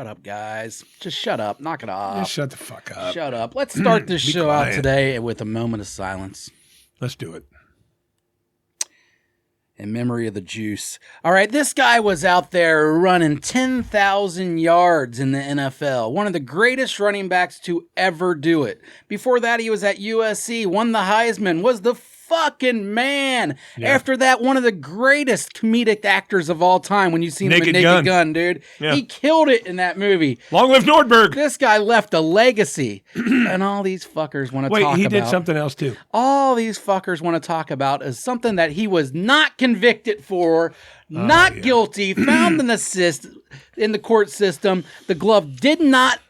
Shut up, guys. Just shut up. Knock it off. Just shut the fuck up. Shut up. Let's start this show out today with a moment of silence. Let's do it. In memory of the juice. All right, this guy was out there running 10,000 yards in the NFL. One of the greatest running backs to ever do it. Before that, he was at USC, won the Heisman, was the fucking man. Yeah. After that, one of the greatest comedic actors of all time when you see him in Naked Gun, dude. Yeah. He killed it in that movie. Long live Nordberg. This guy left a legacy. And all these fuckers want to talk about. Wait, he did something else too. All these fuckers want to talk about is something that he was not convicted for, not guilty, found in the court system. The glove did not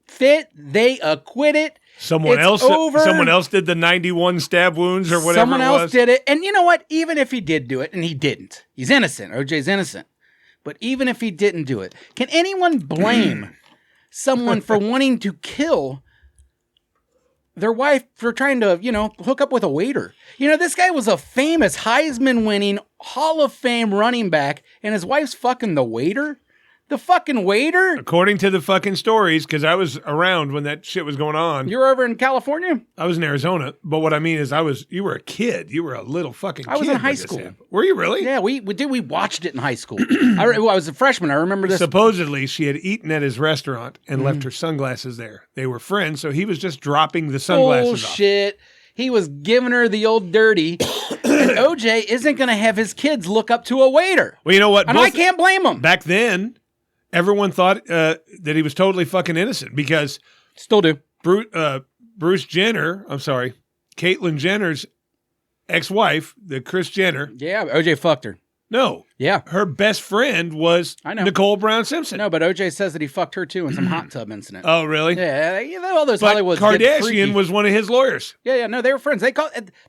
fit. They acquitted. Someone else did the 91 stab wounds or whatever. Someone else did it. And you know what? Even if he did do it, and he didn't, he's innocent. OJ's innocent. But even if he didn't do it, can anyone blame someone for wanting to kill their wife for trying to, hook up with a waiter? This guy was a famous Heisman-winning Hall of Fame running back, and his wife's fucking the waiter? The fucking waiter? According to the fucking stories, because I was around when that shit was going on. You were over in California? I was in Arizona, but what I mean is you were a kid. You were a little fucking kid. I was in high school. Were you really? Yeah, we watched it in high school. I was a freshman. I remember this. Supposedly, she had eaten at his restaurant and left her sunglasses there. They were friends, so he was just dropping the sunglasses off. Bullshit. He was giving her the old dirty, and OJ isn't going to have his kids look up to a waiter. Well, you know what? And I can't blame him. Back then, everyone thought that he was totally fucking innocent because... Still do. Bruce Jenner, Caitlyn Jenner's ex-wife, the Kris Jenner. Yeah, OJ fucked her. No. Yeah. Her best friend was Nicole Brown Simpson. No, but OJ says that he fucked her too in some hot tub incident. Oh, really? Yeah, all those Hollywood. Kardashian was one of his lawyers. Yeah, no, they were friends. The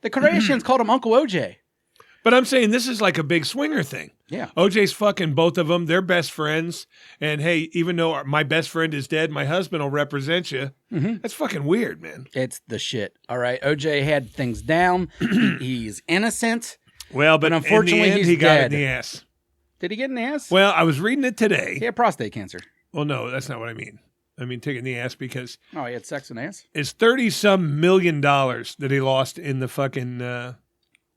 Kardashians called him Uncle OJ. But I'm saying this is like a big swinger thing. Yeah. OJ's fucking both of them. They're best friends. And hey, even though my best friend is dead, my husband will represent you. Mm-hmm. That's fucking weird, man. It's the shit. All right. OJ had things down. He's innocent. Well, but unfortunately, in the end, he got it in the ass. Did he get in the ass? Well, I was reading it today. He had prostate cancer. Well, no, that's not what I mean. I mean, taking the ass because... Oh, he had sex in the ass? It's $30-some million that he lost in the fucking...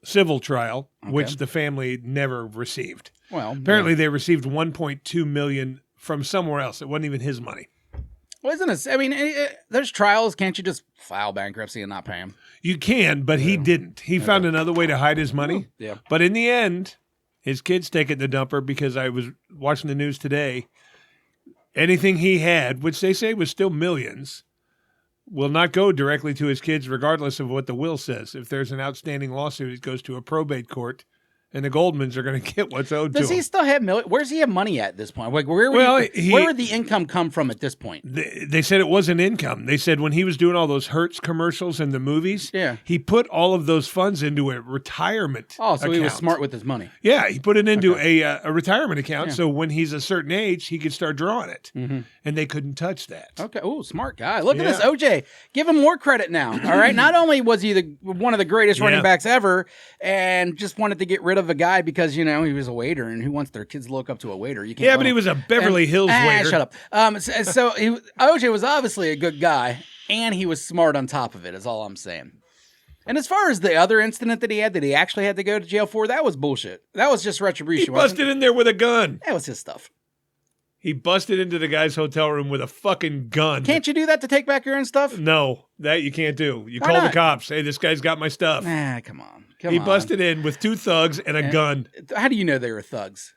civil trial, which the family never received. Well, apparently they received $1.2 million from somewhere else. It wasn't even his money. Well, isn't it? I mean, there's trials. Can't you just file bankruptcy and not pay him? You can, but he didn't. He found another way to hide his money. Yeah. But in the end, his kids take it to the dumper because I was watching the news today. Anything he had, which they say was still millions, will not go directly to his kids regardless of what the will says. If there's an outstanding lawsuit, it goes to a probate court, and the Goldmans are going to get what's owed to him. Does he still have where's he have money at this point? Like, where would the income come from at this point? They said it wasn't income. They said when he was doing all those Hertz commercials and the movies, he put all of those funds into a retirement account. He was smart with his money. Yeah, he put it into a retirement account, so when he's a certain age, he could start drawing it. Mm-hmm. And they couldn't touch that. Okay. Oh, smart guy. Look at this, OJ. Give him more credit now. All right. Not only was he one of the greatest running backs ever and just wanted to get rid of a guy because, he was a waiter, and who wants their kids to look up to a waiter? You can't. But he was a Beverly Hills waiter. Shut up. OJ was obviously a good guy, and he was smart on top of it, is all I'm saying. And as far as the other incident that he actually had to go to jail for, that was bullshit. That was just retribution. He busted in there with a gun. That was his stuff. He busted into the guy's hotel room with a fucking gun. Can't you do that to take back your own stuff? No, that you can't do. You Why call not? The cops. Hey, this guy's got my stuff. Come on. He busted in with two thugs and a gun. How do you know they were thugs?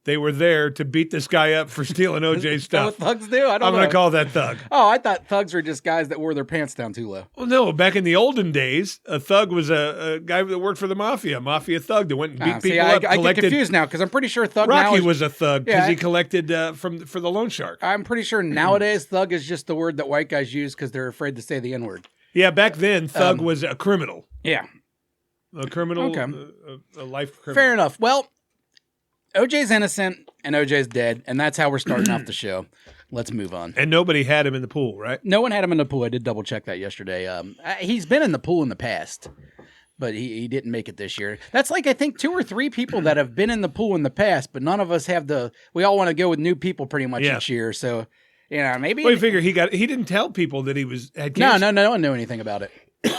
They were there to beat this guy up for stealing OJ's stuff. Is that what thugs do? I'm going to call that thug. Oh, I thought thugs were just guys that wore their pants down too low. Well, no. Back in the olden days, a thug was a guy that worked for the mafia thug that went and beat people up. I get confused now because I'm pretty sure thug Rocky was a thug because he collected for the loan shark. I'm pretty sure nowadays thug is just the word that white guys use because they're afraid to say the N-word. Yeah, back then, thug was a criminal. Yeah. A criminal, a life criminal. Fair enough. Well, OJ's innocent and OJ's dead, and that's how we're starting off the show. Let's move on. And nobody had him in the pool, right? No one had him in the pool. I did double check that yesterday. He's been in the pool in the past, but he didn't make it this year. That's like, I think 2 or 3 people that have been in the pool in the past, but none of us have we all want to go with new people pretty much each year. So, maybe. Well, you figure he didn't tell people that he had cancer. No one knew anything about it.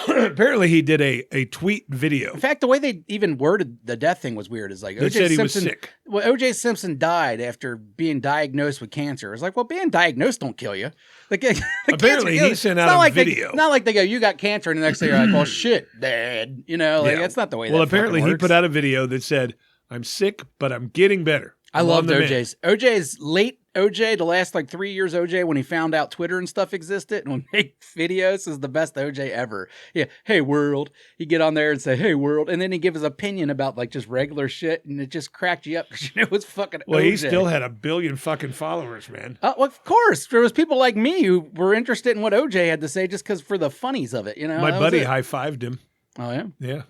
Apparently he did a tweet video. In fact, the way they even worded the death thing was weird. Is like, they said he was sick. Well, O.J. Simpson died after being diagnosed with cancer. It's like, well, being diagnosed don't kill you. Like, apparently he sent out a video. Not like they go, you got cancer, and the next day you're like, well, shit, Dad. That's not the way. Well, that apparently he works. put out a video that said, "I'm sick, but I'm getting better." I loved OJ's late OJ, the last 3 years OJ, when he found out Twitter and stuff existed and would make videos, is the best OJ ever. Yeah, hey world. He'd get on there and say, hey world, and then he'd give his opinion about just regular shit, and it just cracked you up because it was fucking Well, OJ. he still had 1 billion fucking followers, man. Well, of course. There was people like me who were interested in what OJ had to say just because for the funnies of it, My buddy high-fived him. Oh, yeah? Yeah.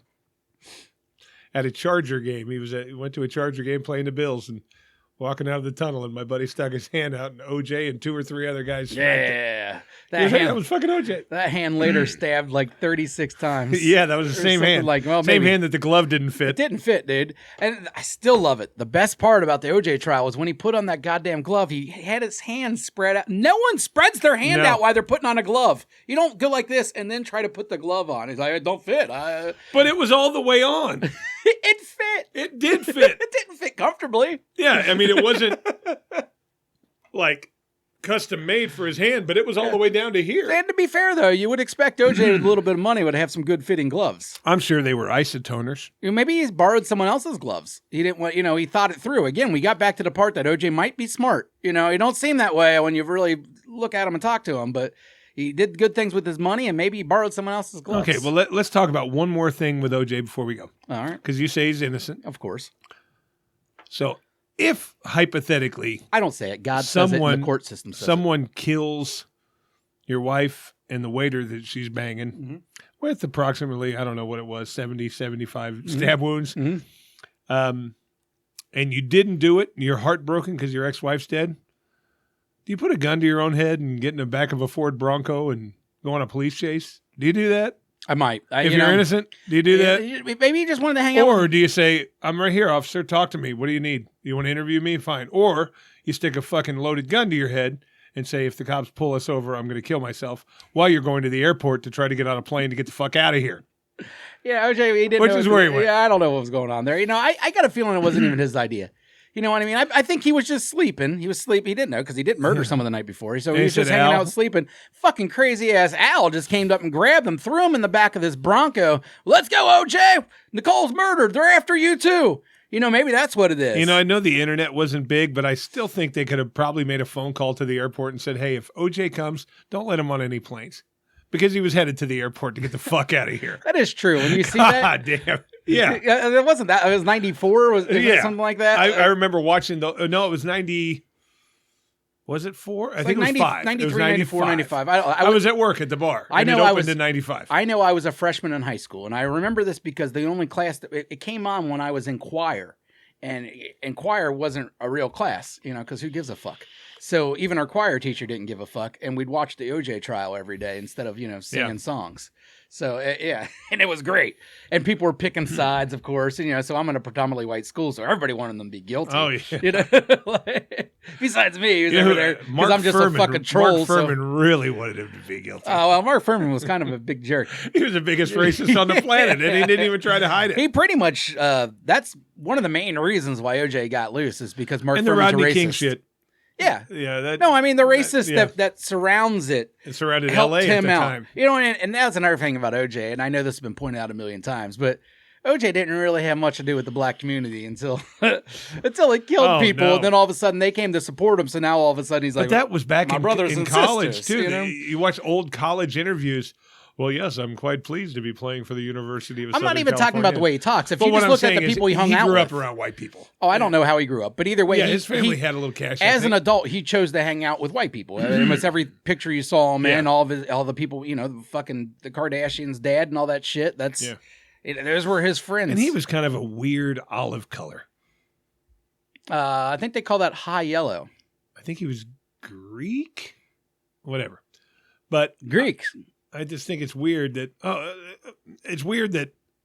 At a Charger game. He went to a Charger game playing the Bills and walking out of the tunnel, and my buddy stuck his hand out, and OJ and 2 or 3 other guys smacked him. That was fucking OJ. That hand later stabbed 36 times. Yeah, that was the same hand. Same hand that the glove didn't fit. It didn't fit, dude. And I still love it. The best part about the OJ trial was when he put on that goddamn glove, he had his hand spread out. No one spreads their hand out while they're putting on a glove. You don't go like this and then try to put the glove on. He's like, it don't fit. But it was all the way on. It fit. It did fit. It didn't fit comfortably. Yeah, I mean, it wasn't custom made for his hand, but it was all the way down to here. And to be fair, though, you would expect OJ with a little bit of money would have some good fitting gloves. I'm sure they were isotoners. Maybe he's borrowed someone else's gloves. He didn't want, he thought it through. Again, we got back to the part that OJ might be smart. He don't seem that way when you really look at him and talk to him, but he did good things with his money, and maybe he borrowed someone else's gloves. Okay, well, let's talk about one more thing with OJ before we go. All right. Because you say he's innocent. Of course. So if, hypothetically, I don't say it. God says it, and the court system says someone kills your wife and the waiter that she's banging with approximately, I don't know what it was, 70, 75 stab wounds, and you didn't do it, and you're heartbroken because your ex-wife's dead, do you put a gun to your own head and get in the back of a Ford Bronco and go on a police chase? Do you do that? I might. If you're innocent, do you do that? Maybe you just wanted to hang out. Or do you say, I'm right here, officer, talk to me. What do you need? You want to interview me? Fine. Or you stick a fucking loaded gun to your head and say, if the cops pull us over, I'm going to kill myself while you're going to the airport to try to get on a plane to get the fuck out of here. Yeah, OJ, he didn't Which is where he went. Yeah, I don't know what was going on there. I got a feeling it wasn't even his idea. You know what I mean? I think he was just sleeping. He was sleeping. He didn't know because he didn't murder someone the night before. So he was just hanging out sleeping. Fucking crazy ass Al just came up and grabbed him, threw him in the back of this Bronco. Let's go, OJ. Nicole's murdered. They're after you too. Maybe that's what it is. I know the internet wasn't big, but I still think they could have probably made a phone call to the airport and said, hey, if OJ comes, don't let him on any planes. Because he was headed to the airport to get the fuck out of here. That is true. When you see that. God damn. Yeah. It wasn't that. It was 94. Was it something like that? I remember watching it was 90. Was it 4? I think it was 5. 93, 94, 95. I was at work at the bar. I know it I opened was in 95. I know I was a freshman in high school, and I remember this because the only class that it came on when I was in choir, and choir wasn't a real class, because who gives a fuck? So even our choir teacher didn't give a fuck, and we'd watch the OJ trial every day instead of singing songs. So and it was great, and people were picking sides, of course. And so I'm in a predominantly white school, so everybody wanted them to be guilty. Oh yeah. Besides me, who's over there because I'm just a fucking troll. Mark Furman really wanted him to be guilty. Oh well, Mark Furman was kind of a big jerk. He was the biggest racist on the planet, and he didn't even try to hide it. He pretty much that's one of the main reasons why OJ got loose is because Mark Furman's Rodney a racist. King shit. Yeah. Yeah. No, I mean, the racist that surrounds it. It surrounded helped LA him at the out. time. And that's another thing about OJ, and I know this has been pointed out a million times, but OJ didn't really have much to do with the black community until he killed people, and then all of a sudden they came to support him, so now all of a sudden he's like, but that was back in college, sisters, too. You watch old college interviews. Well, yes, I'm quite pleased to be playing for the University of Southern I'm not even talking about the way he talks. If but you just look at the is people he hung out with. He grew up around white people. Oh, I don't know how he grew up, but either way, his family had a little cash. As an adult, he chose to hang out with white people. Almost every picture you saw him in, all the people, the Kardashians' dad and all that shit. Those were his friends. And he was kind of a weird olive color. I think they call that high yellow. I think he was Greek, whatever. But Greek. I just think it's weird that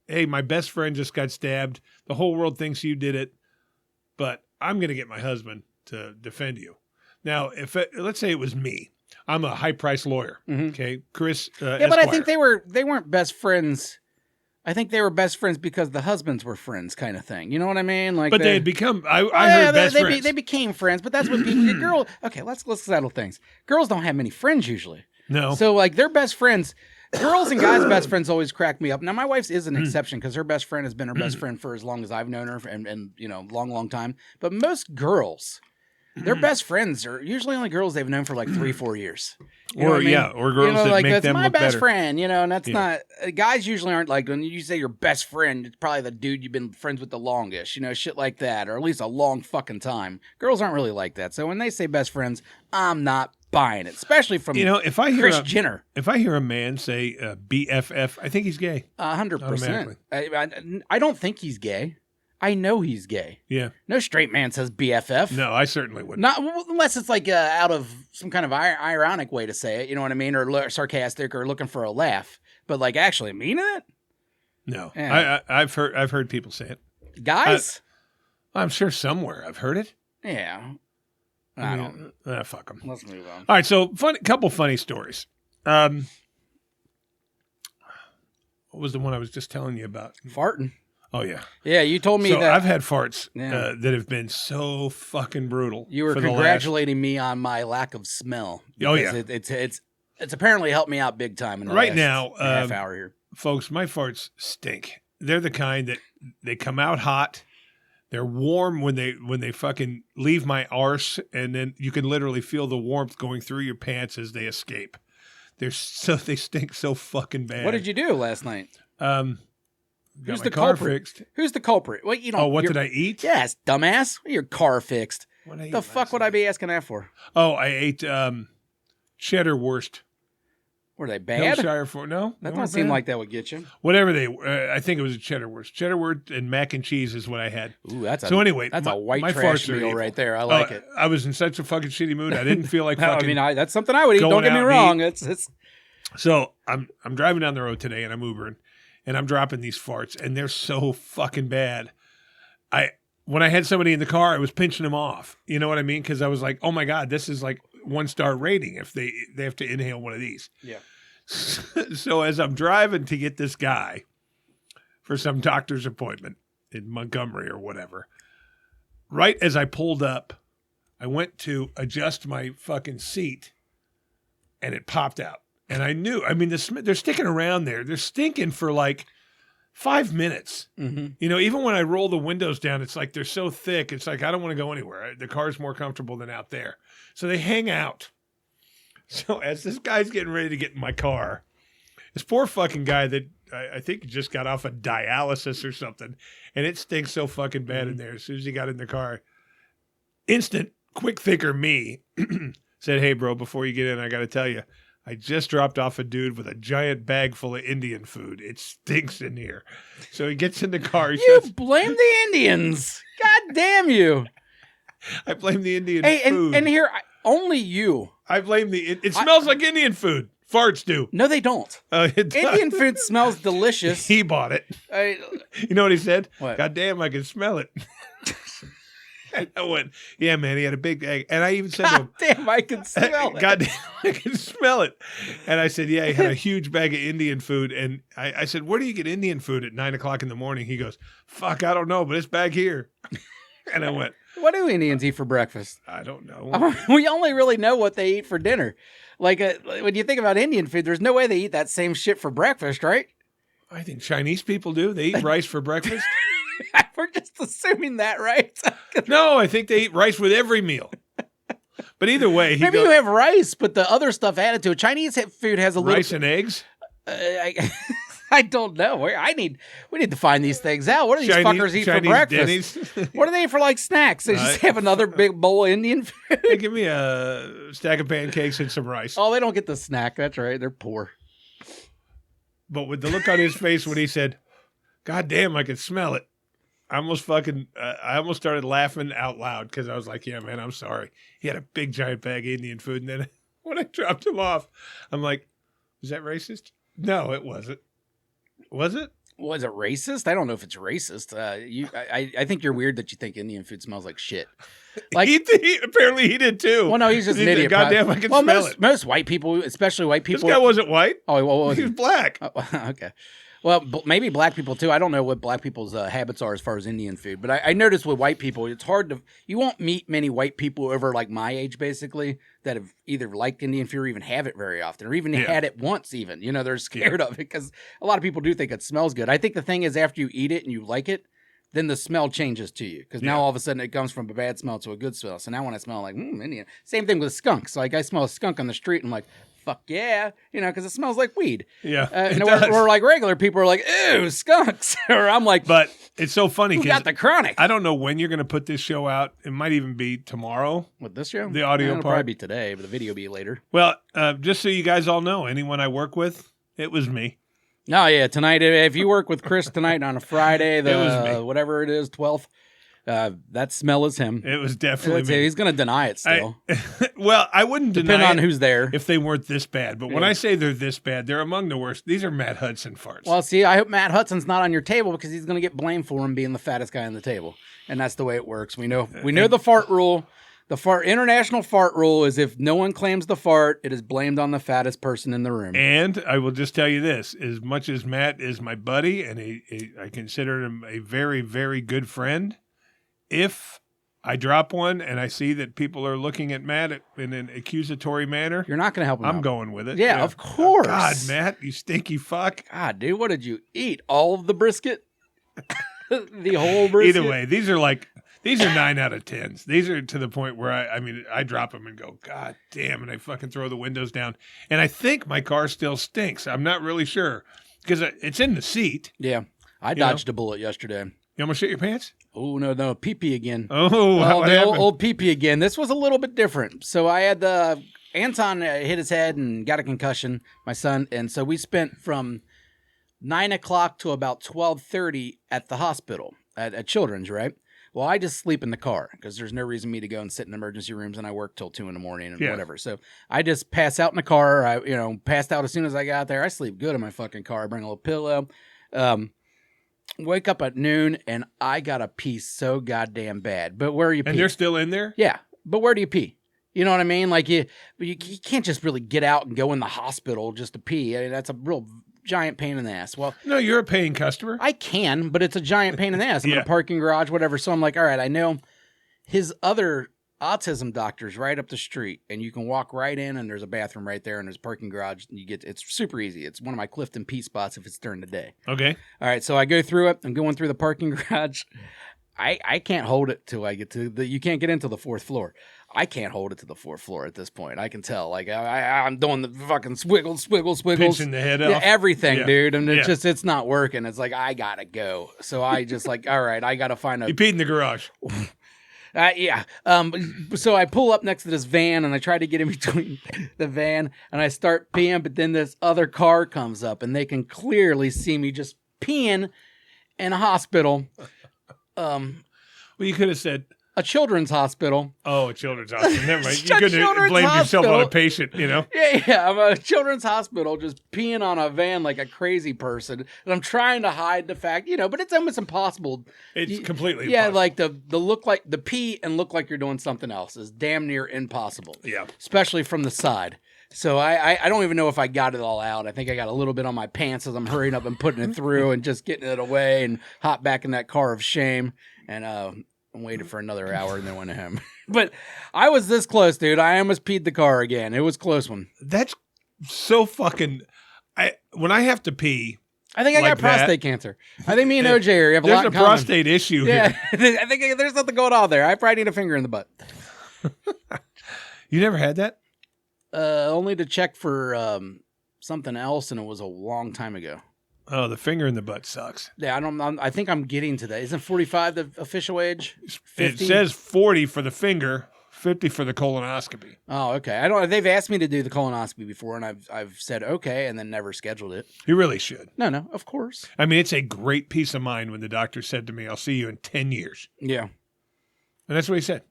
hey, my best friend just got stabbed. The whole world thinks you did it, but I'm going to get my husband to defend you. Now, let's say it was me. I'm a high-priced lawyer, okay? Chris, yeah, but I think they weren't best friends. I think they were best friends because the husbands were friends, kind of thing. You know what I mean? Like, but they had become. I heard best friends. They became friends, but that's what people. Girl, okay, let's settle things. Girls don't have many friends usually. No. So like they're best friends. Girls and guys' best friends always crack me up. Now my wife's is an exception because her best friend has been her best friend for as long as I've known her, and long time. But most girls. Their best friends are usually only girls they've known for like 3-4 years. Or girls that like, make that's them my look best better. friend, and that's not guys usually aren't like when you say your best friend, it's probably the dude you've been friends with the longest, shit like that, or at least a long fucking time. Girls aren't really like that. So when they say best friends, I'm not buying it, especially from if I hear Chris Jenner. If I hear a man say BFF, I think he's gay. 100%. I don't think he's gay. I know he's gay. Yeah. No straight man says BFF. No, I certainly wouldn't. Not unless it's like out of some kind of ironic way to say it, you know what I mean, or sarcastic or looking for a laugh. But like actually meaning it? No, Yeah. I've heard people say it. Guys? I'm sure somewhere I've heard it. Yeah. I don't. Fuck them. Let's move on. All right, so couple funny stories. What was the one I was just telling you about? Farting. Oh, yeah. Yeah, you told me so that. I've had farts that have been so fucking brutal. You were congratulating me on my lack of smell. Oh, yeah. It's apparently helped me out big time in the right last now, half hour here. Folks, my farts stink. They're the kind that they come out hot. They're warm when they fucking leave my arse, and then you can literally feel the warmth going through your pants as they escape. They stink so fucking bad. What did you do last night? Who's the culprit? Fixed. Who's the culprit? Well, what did I eat? Yes, dumbass. Your car fixed. What the fuck would I be asking that for? Oh, I ate cheddar wurst. Were they bad? Hillshire for no. That don't seem like that would get you. Whatever I think it was a cheddar wurst. Cheddar wurst and mac and cheese is what I had. Ooh, that's a white trash meal right there. I like it. I was in such a fucking shitty mood. I didn't feel like no, fucking. I mean, that's something I would eat. Don't get me wrong. It's. So I'm driving down the road today and I'm Ubering. And I'm dropping these farts, and they're so fucking bad. When I had somebody in the car, I was pinching them off. You know what I mean? Because I was like, oh my God, this is like 1-star rating if they have to inhale one of these. Yeah. So as I'm driving to get this guy for some doctor's appointment in Montgomery or whatever, right as I pulled up, I went to adjust my fucking seat, and it popped out. And I knew, they're sticking around there. They're stinking for like 5 minutes. Mm-hmm. Even when I roll the windows down, it's like they're so thick. It's like, I don't want to go anywhere. The car's more comfortable than out there. So they hang out. So as this guy's getting ready to get in my car, this poor fucking guy that I think just got off of dialysis or something, and it stinks so fucking bad in there. As soon as he got in the car, instant quick thinker me said, hey, bro, before you get in, I got to tell you, I just dropped off a dude with a giant bag full of Indian food. It stinks in here. So he gets in the car. You blame the Indians. God damn you. I blame the Indian food. And here, only you. I blame it smells like Indian food. Farts do. No, they don't. Indian food smells delicious. He bought it. You know what he said? What? God damn, I can smell it. And I went, yeah, man, he had a big egg. And I even said to him, damn, I can smell it. God damn, I can smell it. And I said, yeah, he had a huge bag of Indian food. And I said, where do you get Indian food at 9 o'clock in the morning? He goes, fuck, I don't know, but it's back here. And I went, what do Indians eat for breakfast? I don't know. We only really know what they eat for dinner. Like when you think about Indian food, there's no way they eat that same shit for breakfast, right? I think Chinese people do. They eat rice for breakfast. We're just assuming that, right? No, I think they eat rice with every meal. But either way, maybe you have rice, but the other stuff added to it. Chinese food has a little rice and eggs. I don't know. We need to find these things out. What do these fuckers eat for breakfast? What do they eat for like snacks? They just have another big bowl of Indian food. They give me a stack of pancakes and some rice. Oh, they don't get the snack. That's right. They're poor. But with the look on his face when he said, God damn, I can smell it. I almost started laughing out loud because I was like, yeah, man, I'm sorry. He had a big giant bag of Indian food. And then when I dropped him off, I'm like, is that racist? No, it wasn't. Was it? Was it racist? I don't know if it's racist. I think you're weird that you think Indian food smells like shit. Like, apparently he did too. well, no, he's just an idiot. Goddamn, I can smell it. Most white people, especially white people. This guy wasn't white. Oh, what was he? He was black. Oh, okay. Well, maybe black people too. I don't know what black people's habits are as far as Indian food, but I noticed with white people, it's hard to. You won't meet many white people over like my age, basically, that have either liked Indian food or even have it very often, or even had it once. Even they're scared of it because a lot of people do think it smells good. I think the thing is after you eat it and you like it, then the smell changes to you because now all of a sudden it comes from a bad smell to a good smell. So now when I smell like Indian, same thing with skunks. Like I smell a skunk on the street and I'm like, fuck yeah, because it smells like weed. Yeah, or like regular people are like, ew, skunks. Or I'm like, but it's so funny because got the chronic. I don't know when you're going to put this show out. It might even be tomorrow. What, this show? The audio it'll part probably be today, but the video will be later. Well, just so you guys all know, anyone I work with, it was me. Oh yeah, tonight. If you work with Chris tonight on a Friday, it was me. Whatever it is, 12th. That smell is him. It was definitely me. He's going to deny it still. Well, I wouldn't deny Depending on who's there. If they weren't this bad. But when I say they're this bad, they're among the worst. These are Matt Hudson farts. Well, see, I hope Matt Hudson's not on your table because he's going to get blamed for him being the fattest guy on the table. And that's the way it works. We know the fart rule. The international fart rule is if no one claims the fart, it is blamed on the fattest person in the room. And I will just tell you this, as much as Matt is my buddy and I consider him a very, very good friend, if I drop one and I see that people are looking at Matt in an accusatory manner, you're not going to help him I'm out. going with it. Yeah, of course. Oh, God, Matt, you stinky fuck. God, dude, what did you eat? All of the brisket? The whole brisket? Either way, these are 9 out of 10s. These are to the point where I drop them and go, God damn, and I fucking throw the windows down. And I think my car still stinks. I'm not really sure because it's in the seat. Yeah, I dodged a bullet yesterday. You almost shit your pants? Oh, no, pee-pee again. Oh, old pee-pee again. This was a little bit different. So I had Anton hit his head and got a concussion, my son, and so we spent from 9 o'clock to about 12:30 at the hospital, at Children's, right? Well, I just sleep in the car because there's no reason me to go and sit in emergency rooms, and I work till 2 in the morning and whatever. So I just pass out in the car. I, passed out as soon as I got there. I sleep good in my fucking car. I bring a little pillow. Wake up at noon, and I got to pee so goddamn bad. But where are you pee? And they're still in there? Yeah, but where do you pee? You know what I mean? Like you can't just really get out and go in the hospital just to pee. I mean, that's a real giant pain in the ass. Well, no, you're a paying customer. I can, but it's a giant pain in the ass. I'm in a parking garage, whatever. So I'm like, all right, I know his other autism doctor's right up the street, and you can walk right in, and there's a bathroom right there, and there's a parking garage. And it's super easy. It's one of my Clifton Pee spots if it's during the day. Okay. All right, so I go through it. I'm going through the parking garage. I can't hold it till I get to you can't get into the 4th floor. I can't hold it to the 4th floor at this point. I can tell. Like I'm doing the fucking swiggles. Pinching the head off. Everything, dude. And it's not working. It's like, I gotta go. So I just like, all right, I gotta find a. You peed in the garage. So I pull up next to this van and I try to get in between the van and I start peeing, but then this other car comes up and they can clearly see me just peeing in a hospital. Well, you could have said a children's hospital. Oh, a children's hospital. Never mind. You couldn't have blamed yourself on a patient, Yeah. I'm a children's hospital just peeing on a van like a crazy person. And I'm trying to hide the fact, but it's almost impossible. It's completely impossible. Like the look like the pee and look like you're doing something else is damn near impossible. Yeah. Especially from the side. So I don't even know if I got it all out. I think I got a little bit on my pants as I'm hurrying up and putting it through and just getting it away and hop back in that car of shame. And waited for another hour and then went home. But I was this close, dude. I almost peed the car again. It was a close one. That's so fucking... when I have to pee... I think I got prostate cancer. I think me and OJ have a lot in common. There's a prostate issue here. I think there's something going on there. I probably need a finger in the butt. You never had that? Only to check for something else, and it was a long time ago. Oh, the finger in the butt sucks. Yeah, I think I'm getting to that. Isn't 45 the official age? 50? It says 40 for the finger, 50 for the colonoscopy. Oh, okay. They've asked me to do the colonoscopy before, and I've said okay, and then never scheduled it. You really should. No, of course. I mean, it's a great peace of mind when the doctor said to me, "I'll see you in 10 years." Yeah, and that's what he said.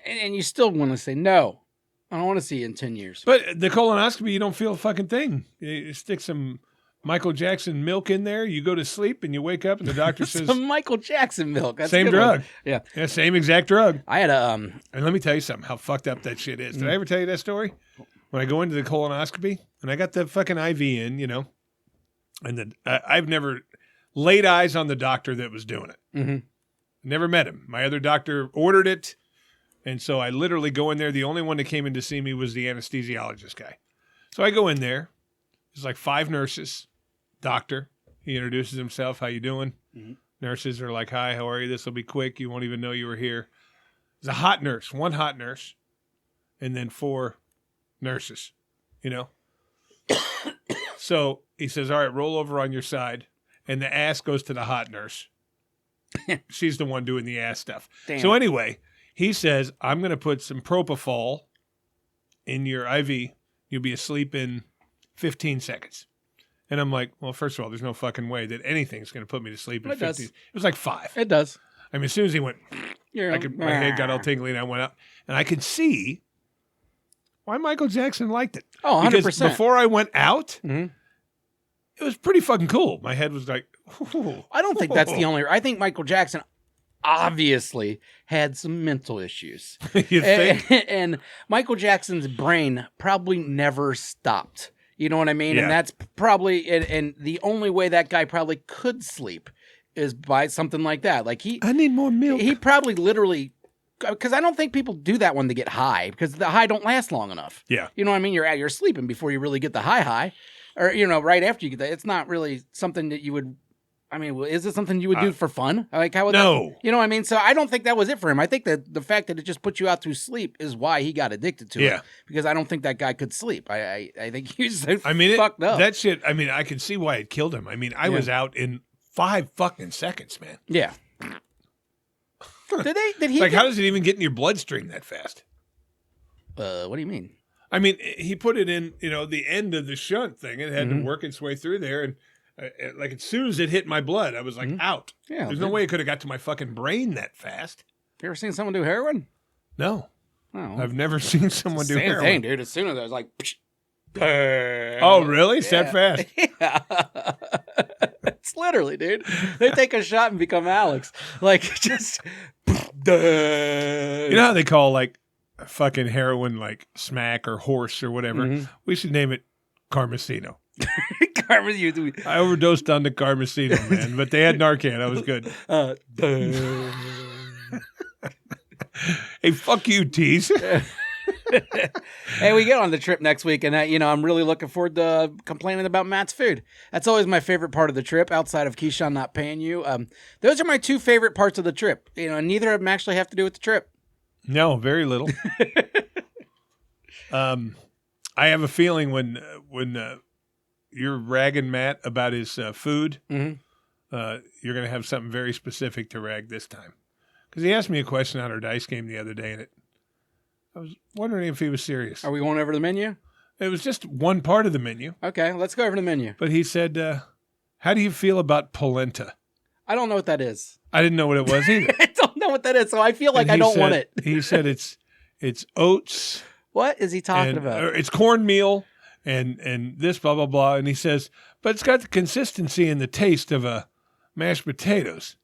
And you still want to say no. I don't want to see you in 10 years. But the colonoscopy, you don't feel a fucking thing. You stick some Michael Jackson milk in there. You go to sleep and you wake up and the doctor says... Some Michael Jackson milk. That's same a good one. drug. Yeah, same exact drug. I had a... And let me tell you something, how fucked up that shit is. Did I ever tell you that story? When I go into the colonoscopy and I got the fucking IV in, and then I've never laid eyes on the doctor that was doing it. Mm-hmm. Never met him. My other doctor ordered it. And so I literally go in there. The only one that came in to see me was the anesthesiologist guy. So I go in there. There's like 5 nurses. Doctor. He introduces himself. How you doing? Mm-hmm. Nurses are like, hi, how are you? This will be quick. You won't even know you were here. There's a hot nurse. 1 hot nurse. And then 4 nurses. So he says, all right, roll over on your side. And the ass goes to the hot nurse. She's the one doing the ass stuff. Damn. So anyway, he says, I'm going to put some propofol in your IV. You'll be asleep in 15 seconds. And I'm like, well, first of all, there's no fucking way that anything's going to put me to sleep in 15. It was like 5. It does. I mean, as soon as he went, my head got all tingly and I went up. And I could see why Michael Jackson liked it. Oh, 100%. Because before I went out, mm-hmm. It was pretty fucking cool. My head was like, ooh. I don't think that's the only... I think Michael Jackson obviously had some mental issues. You think? And Michael Jackson's brain probably never stopped. You know what I mean? Yeah. And that's probably... And the only way that guy probably could sleep is by something like that. Like I need more milk. He probably literally... Because I don't think people do that when they get high, because the high don't last long enough. Yeah. You know what I mean? You're sleeping before you really get the high. Or, right after you get that. It's not really something that you would... I mean, is it something you would do for fun? Like, how would no. That, you know what I mean? So I don't think that was it for him. I think that the fact that it just put you out through sleep is why he got addicted to it. Because I don't think that guy could sleep. I think he was fucked up. That shit, I mean, I can see why it killed him. I mean, I was out in 5 fucking seconds, man. Yeah. Did he? Like, how does it even get in your bloodstream that fast? What do you mean? I mean, he put it in, the end of the shunt thing. It had to work its way through there. And like as soon as it hit my blood, I was like out. Yeah, there's no way it could have got to my fucking brain that fast. You ever seen someone do heroin? No. Oh. I've never seen someone do heroin. Same thing, dude. As soon as I was like... Oh, really? It's that fast? Yeah. It's literally, dude. They take a shot and become Alex. Like, just... You know how they call, like, fucking heroin, like, smack or horse or whatever? Mm-hmm. We should name it Carmesino. I overdosed on the Carmesino, man. But they had Narcan. I was good. Hey, fuck you, Tease. Hey, we get on the trip next week, and I'm really looking forward to complaining about Matt's food. That's always my favorite part of the trip, outside of Keyshawn not paying you. Those are my 2 favorite parts of the trip. Neither of them actually have to do with the trip. No, very little. I have a feeling when you're ragging Matt about his food, you're going to have something very specific to rag this time. Because he asked me a question on our dice game the other day, and I was wondering if he was serious. Are we going over the menu? It was just one part of the menu. Okay, let's go over the menu. But he said, how do you feel about polenta? I don't know what that is. I didn't know what it was either. I don't know what that is, so I feel like I don't want it. He said it's oats. What is he talking about? It's cornmeal and this, blah, blah, blah. And he says, but it's got the consistency and the taste of mashed potatoes.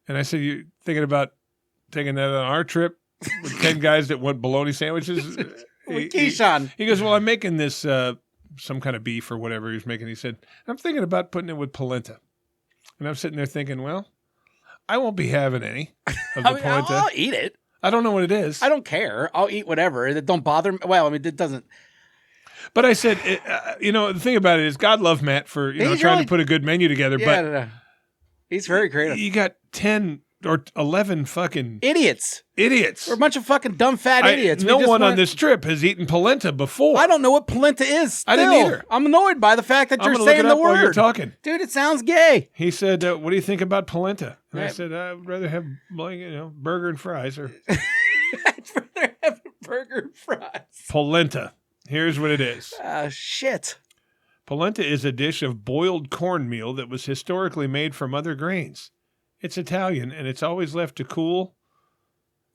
And I said, you're thinking about taking that on our trip with 10 guys that want bologna sandwiches? With Keyshawn. He goes, well, I'm making this some kind of beef or whatever he was making. He said, I'm thinking about putting it with polenta. And I'm sitting there thinking, well, I won't be having any of the polenta. I'll eat it. I don't know what it is. I don't care. I'll eat whatever. It don't bother me. Well, I mean, it doesn't. But I said, the thing about it is God love Matt for trying to put a good menu together. Yeah, but no. He's very creative. You got 10 or 11 fucking idiots. We're a bunch of fucking dumb fat idiots. No one on this trip has eaten polenta before. I don't know what polenta is. Still. I didn't either. I'm annoyed by the fact that you're saying look it the up word. while you're talking. Dude, it sounds gay. He said, what do you think about polenta? And right. I said, I'd rather have burger and fries. Or I'd rather have a burger and fries. Polenta. Here's what it is. Shit. Polenta is a dish of boiled cornmeal that was historically made from other grains. It's Italian, and it's always left to cool.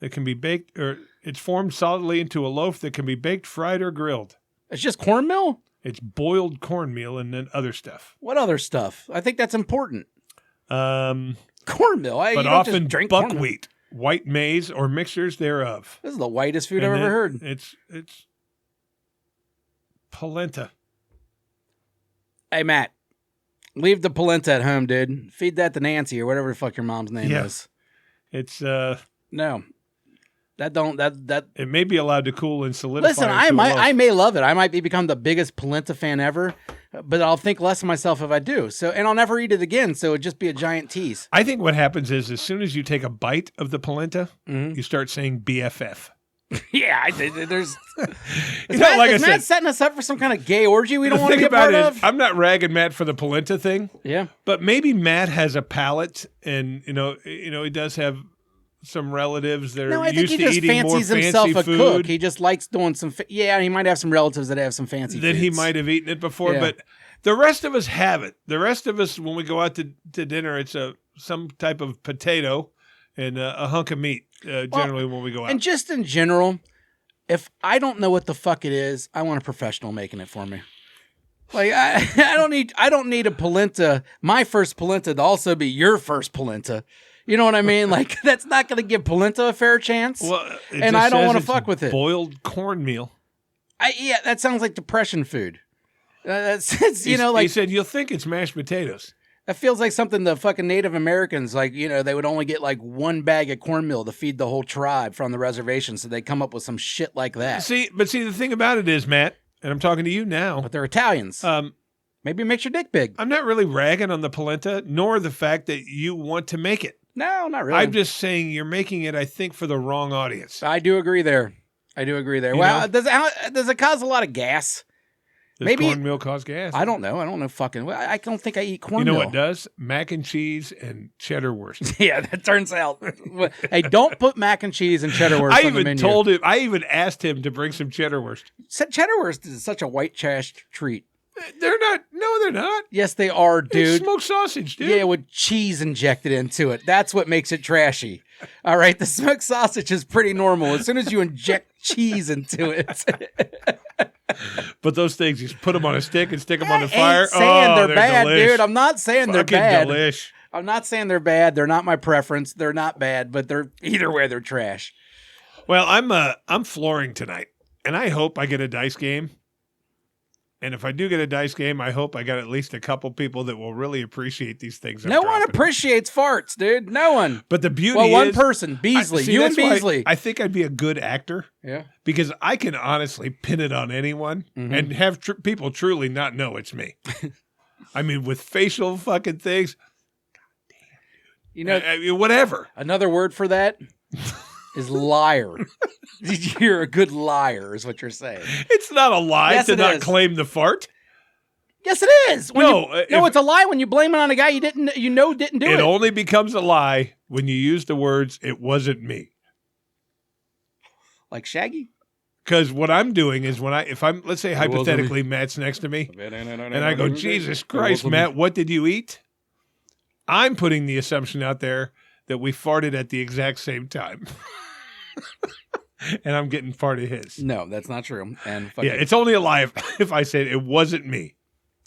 It can be baked, or it's formed solidly into a loaf that can be baked, fried, or grilled. It's just cornmeal? It's boiled cornmeal and then other stuff. What other stuff? I think that's important. Cornmeal, Cornmeal. but You don't often just drink cornmeal. buckwheat, white maize, or mixtures thereof. This is the whitest food And I've ever then heard. It's polenta. Hey, Matt, leave the polenta at home, dude. Feed that to Nancy or whatever the fuck your mom's name is. It's No. That it may be allowed to cool and solidify. Listen, into a loaf. I may love it. I might become the biggest polenta fan ever, but I'll think less of myself if I do. So, and I'll never eat it again. So it'd just be a giant tease. I think what happens is as soon as you take a bite of the polenta, you start saying BFF. Yeah, there's. You know, like I is Matt said, setting us up for some kind of gay orgy we don't the want to thing be a part about it is, of? I'm not ragging Matt for the polenta thing. Yeah, but maybe Matt has a palate, and you know, he does have some relatives that no, are I think used he to just eating more fancies himself fancy a food. cook. He just likes doing some. Yeah, he might have some relatives that have some fancy. That he foods. might have eaten it before, Yeah. but the rest of us haven't. The rest of us, when we go out to dinner, it's some type of potato and a hunk of meat. Generally, when we go out, And just in general, if I don't know what the fuck it is, I want a professional making it for me. Like I don't need a polenta, my first polenta to also be your first polenta. You know what I mean? Like that's not going to give polenta a fair chance. well, and I don't want to fuck with it. Boiled cornmeal. Yeah, that sounds like depression food. It's like He said you'll think it's mashed potatoes. that feels like something the fucking Native Americans, like, they would only get like one bag of cornmeal to feed the whole tribe from the reservation. So they come up with some shit like that. See, the thing about it is, Matt, and I'm talking to you now. But they're Italians. Maybe it makes your dick big. I'm not really ragging on the polenta, nor the fact that you want to make it. No, not really. I'm just saying you're making it, I think, for the wrong audience. I do agree there. Well, does it cause a lot of gas? Does maybe cornmeal cause gas? I don't know. Fucking. I don't think I eat You cornmeal. know what does? Mac and cheese and cheddar wurst. Yeah, that turns out. Hey, don't put mac and cheese and cheddar wurst on the menu. I even asked him to bring some cheddar wurst. Cheddar wurst is such a white trash treat. They're not. No, they're not. Yes, they are, It's dude. smoked sausage, dude. Yeah, with cheese injected into it. That's what makes it trashy. All right, the smoked sausage is pretty normal. As soon as you inject cheese into it. But those things, you just put them on a stick and stick them on the I fire. ain't saying they're bad, delish. dude. I'm not saying they're Fucking bad. delish. I'm not saying they're bad. They're not my preference. They're not bad, but they're either way they're trash. Well, I'm flooring tonight, and I hope I get a dice game. And if I do get a dice game, I hope I got at least a couple people that will really appreciate these things. No one appreciates farts, dude. No one. But the beauty Well, one is, person, Beasley. You and that's why Beasley. I think I'd be a good actor. Yeah. Because I can honestly pin it on anyone and have people truly not know it's me. I mean, with facial fucking things. You know, I mean, whatever. another word for that is liar. You're a good liar, is what you're saying. It's not a lie Yes, to it not is. claim the fart. Yes, it is. It's a lie when you blame it on a guy you didn't do it. It only becomes a lie when you use the words, "It wasn't me." Like Shaggy? Because what I'm doing is let's say hypothetically Matt's next to me, and I go, Jesus Christ, Matt, what did you eat? I'm putting the assumption out there that we farted at the exact same time. And I'm getting part of his. No, that's not true. And Yeah, it's only a lie if I said it wasn't me.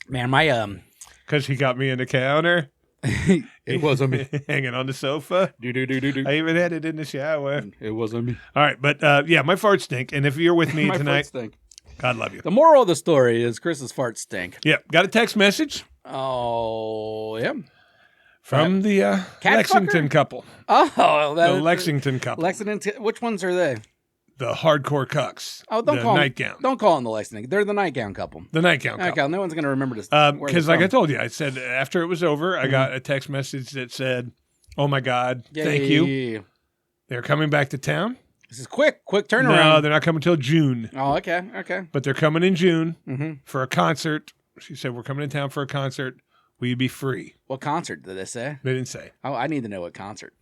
man, my Because he got me in the counter. it wasn't me. Hanging on the sofa. Do. I even had it in the shower. It wasn't me. All right, but yeah, my farts stink. And if you're with me My tonight, farts stink. God love you. The moral of the story is Chris's farts stink. Yeah, got a text message Oh, yeah. from the Cat Lexington fucker? couple. Oh, The Lexington couple. Lexington. Which ones are they? The hardcore cucks. Oh, don't the call nightgown. them. Don't call them the Lexington. They're the nightgown couple. The nightgown couple. Okay, no one's gonna remember this. Because like I told you, I said after it was over, I got a text message that said, "Oh my God, thank you. They're coming back to town." This is quick turnaround. No, they're not coming till June. Oh, okay. But they're coming in June for a concert. She said, "We're coming in town for a concert. Will you be free?" What concert did they say? They didn't say. Oh, I need to know what concert.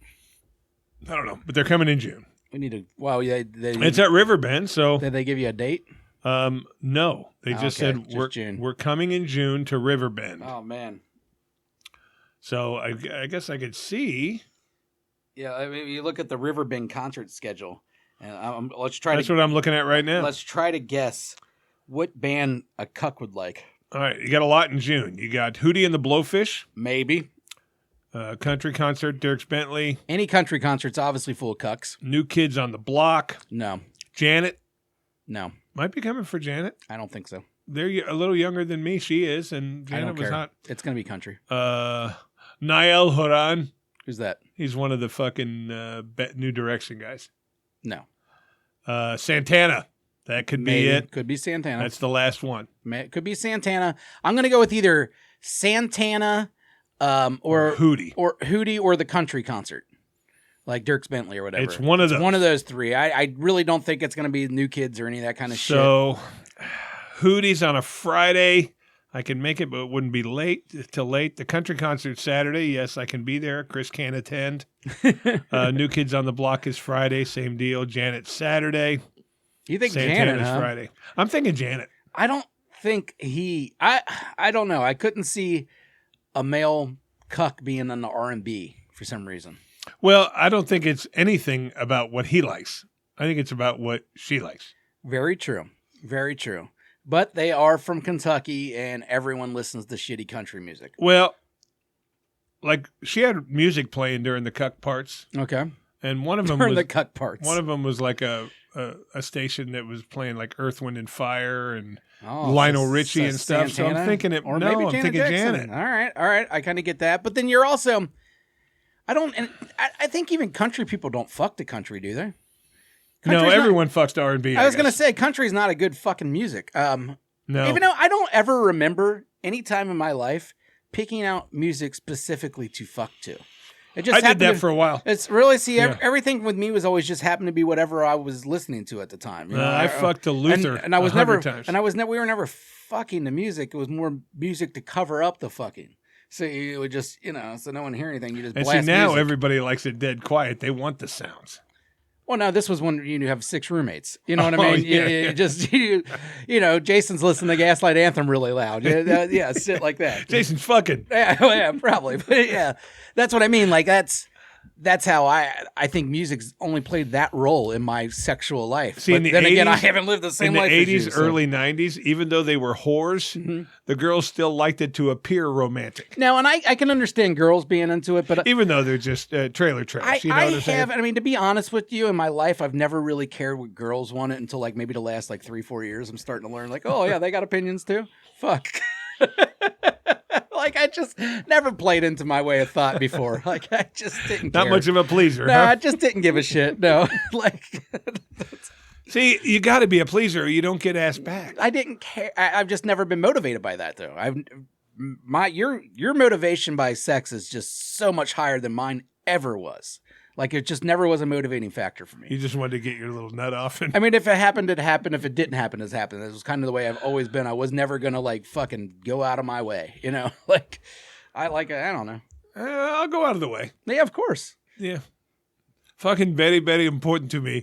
I don't know, but they're coming in June. We need to. Well, yeah. It's at Riverbend, so Did they give you a date? no, they just Okay, said just June. we're coming in June to Riverbend. Oh man. So I guess I could see. Yeah, I mean, you look at the Riverbend concert schedule, and let's try That's to what I'm looking at right now. let's try to guess what band a cuck would like. All right, you got a lot in June. You got Hootie and the Blowfish. Maybe. Country concert, Dierks Bentley. Any country concert's obviously full of cucks. New Kids on the Block. No. Janet. No. Might be coming for Janet. I don't think so. They're a little younger than me. She is, and Janet was hot. It's going to be country. Niall Horan. Who's that? He's one of the fucking New Direction guys. No. Santana. That could be it. Could be Santana. That's the last one. Could be Santana. I'm going to go with either Santana or Hootie. Or Hootie or the country concert. Like Dierks Bentley or whatever. It's one of those. One of those three. I really don't think it's going to be New Kids or any of that kind of shit. So, Hootie's on a Friday. I can make it, but it wouldn't be late. The country concert Saturday. Yes, I can be there. Chris can attend. New Kids on the Block is Friday. Same deal. Janet Saturday. You think Santana's Janet, huh? Friday. I'm thinking Janet. I don't think I don't know. I couldn't see a male cuck being in the R&B for some reason. Well, I don't think it's anything about what he likes. I think it's about what she likes. Very true. Very true. But they are from Kentucky, and everyone listens to shitty country music. Well, like she had music playing during the cuck parts. Okay. And one of them During was the cuck parts. One of them was like a station that was playing like Earth, Wind, and Fire and Oh, Lionel Richie and stuff. Santana? So I'm thinking it. Or no, maybe I'm Janet thinking Jackson. Janet. All right. I kind of get that. But then you're also, I think even country people don't fuck to country, do they? No, everyone fucks to R&B. I was going to say country's not a good fucking music. No. Even though I don't ever remember any time in my life picking out music specifically to fuck to. It just I did that for a while. It's really, everything with me was always just happened to be whatever I was listening to at the time. You know? I fucked to Luther and I was never, times. and we were never fucking the music. It was more music to cover up the fucking. So you would just, so no one hear anything. You just and blast see, now music. everybody likes it dead quiet. They want the sounds. Well, no, this was when you have 6 roommates. You know what I mean? Yeah. Jason's listening to Gaslight Anthem really loud. Yeah, shit like that. Jason's fucking. Yeah, probably. But yeah, that's what I mean. Like that's how I think music's only played that role in my sexual life. See, but in the then 80s, again, I haven't lived the same life in as the 80s, you, so. early 90s, even though they were whores, the girls still liked it to appear romantic. Now, and I can understand girls being into it, but even though they're just trailer trash. You know what I'm saying? I mean, to be honest with you, in my life, I've never really cared what girls wanted until like maybe the last like 3-4 years. I'm starting to learn like, oh yeah, they got opinions too. Fuck. Like I just never played into my way of thought before. Like I just didn't care. Not much of a pleaser. No, huh? I just didn't give a shit. No, like See, you got to be a pleaser, or you don't get asked back. I didn't care. I've just never been motivated by that though. Your motivation by sex is just so much higher than mine ever was. Like it just never was a motivating factor for me. You just wanted to get your little nut off. I mean, if it happened, it happened. If it didn't happen, it happened. This was kind of the way I've always been. I was never gonna like fucking go out of my way, Like I don't know. I'll go out of the way. Yeah, of course. Yeah. Fucking very, very important to me.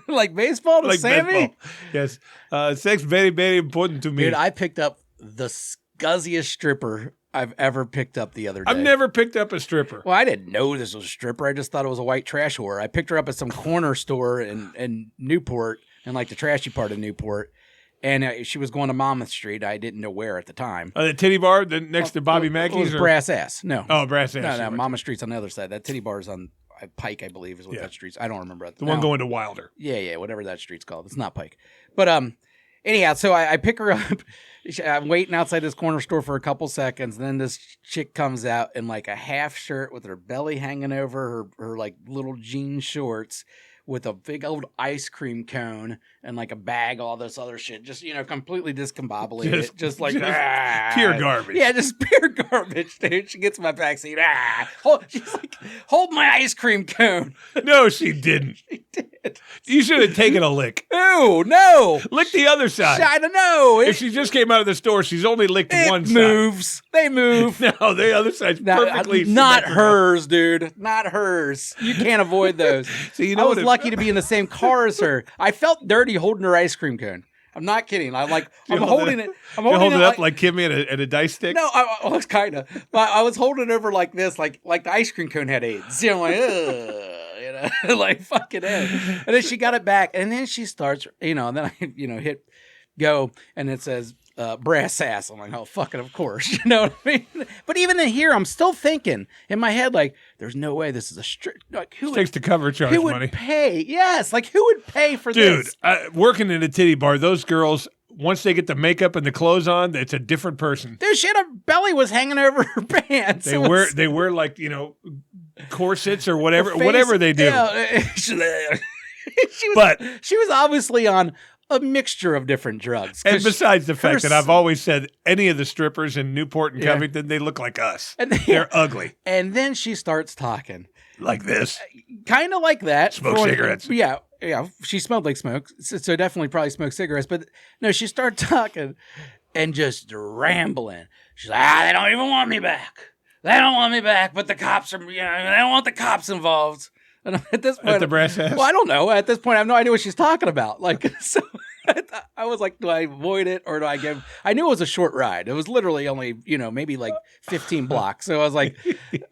Like baseball to Like Sammy? Baseball. Yes. Sex very, very important to me. Dude, I picked up the scuzziest stripper I've ever picked up the other day. I've never picked up a stripper. Well, I didn't know this was a stripper. I just thought it was a white trash whore. I picked her up at some corner store in Newport, in like the trashy part of Newport. And she was going to Monmouth Street. I didn't know where at the time. The titty bar next to Bobby Mackey's? It was Brass Ass. No. Oh, Brass Ass. No, Monmouth Street's on the other side. That titty bar is on Pike, I believe, is what that street's. I don't remember. The one going to Wilder. Yeah, whatever that street's called. It's not Pike. But anyhow, so I pick her up. I'm waiting outside this corner store for a couple seconds. And then this chick comes out in like a half shirt with her belly hanging over her like little jean shorts with a big old ice cream cone and like a bag, all this other shit. Just, completely discombobulated. Just pure garbage. Yeah, just pure garbage, dude. She gets in my backseat. She's like, hold my ice cream cone. No, she didn't. She did. You should have taken a lick. No. Lick the other side. I don't know. If she just came out of the store, she's only licked one side. They move. No, the other side's perfectly not symmetrical. hers, dude. Not hers. You can't avoid those. So I was lucky to be in the same car as her. I felt dirty holding her ice cream cone. I'm not kidding. I'm holding it. I'm holding it up like Kimmy at a dice stick. No, I was kind of. I was holding it over like this, like the ice cream cone had AIDS. Like, like fucking it. And then she got it back, and then she starts, and then I, hit go and it says brass ass. I'm like, oh, fucking of course. You know what I mean? But even in here, I'm still thinking in my head, like, there's no way this is a like, who takes the cover charge who would money. pay? Yes, like who would pay for this? Dude, working in a titty bar, those girls, once they get the makeup and the clothes on, it's a different person. Dude, she had her belly was hanging over her pants. They wear like, you know, corsets or whatever they do. Yeah. she was obviously on a mixture of different drugs. And besides the fact that I've always said any of the strippers in Newport and Covington, they look like us. And they're ugly. And then she starts talking. Like this. Kind of like that. Smoke cigarettes. Yeah. She smelled like smoke. So definitely probably smoked cigarettes. But no, she started talking and just rambling. She's like, they don't even want me back. They don't want me back, but the cops are, they don't want the cops involved. And at this point, at the brass ass? Well, I don't know. At this point, I have no idea what she's talking about. Like, so I was like, do I avoid it or do I give? I knew it was a short ride. It was literally only, maybe like 15 blocks. So I was like,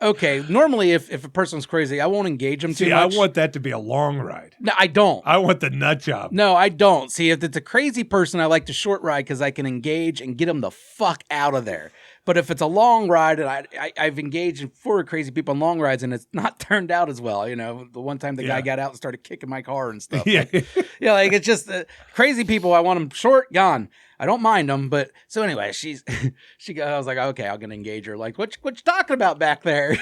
okay. Normally, if a person's crazy, I won't engage them too much. I want that to be a long ride. No, I don't. I want the nut job. No, I don't. See, if it's a crazy person, I like the short ride because I can engage and get them the fuck out of there. But if it's a long ride, and I've engaged for crazy people on long rides, and it's not turned out as well. The one time the guy got out and started kicking my car and stuff. Yeah, like it's just crazy people. I want them short, gone. I don't mind them, but so anyway, I was like, okay, I'm gonna engage her. Like, what you talking about back there?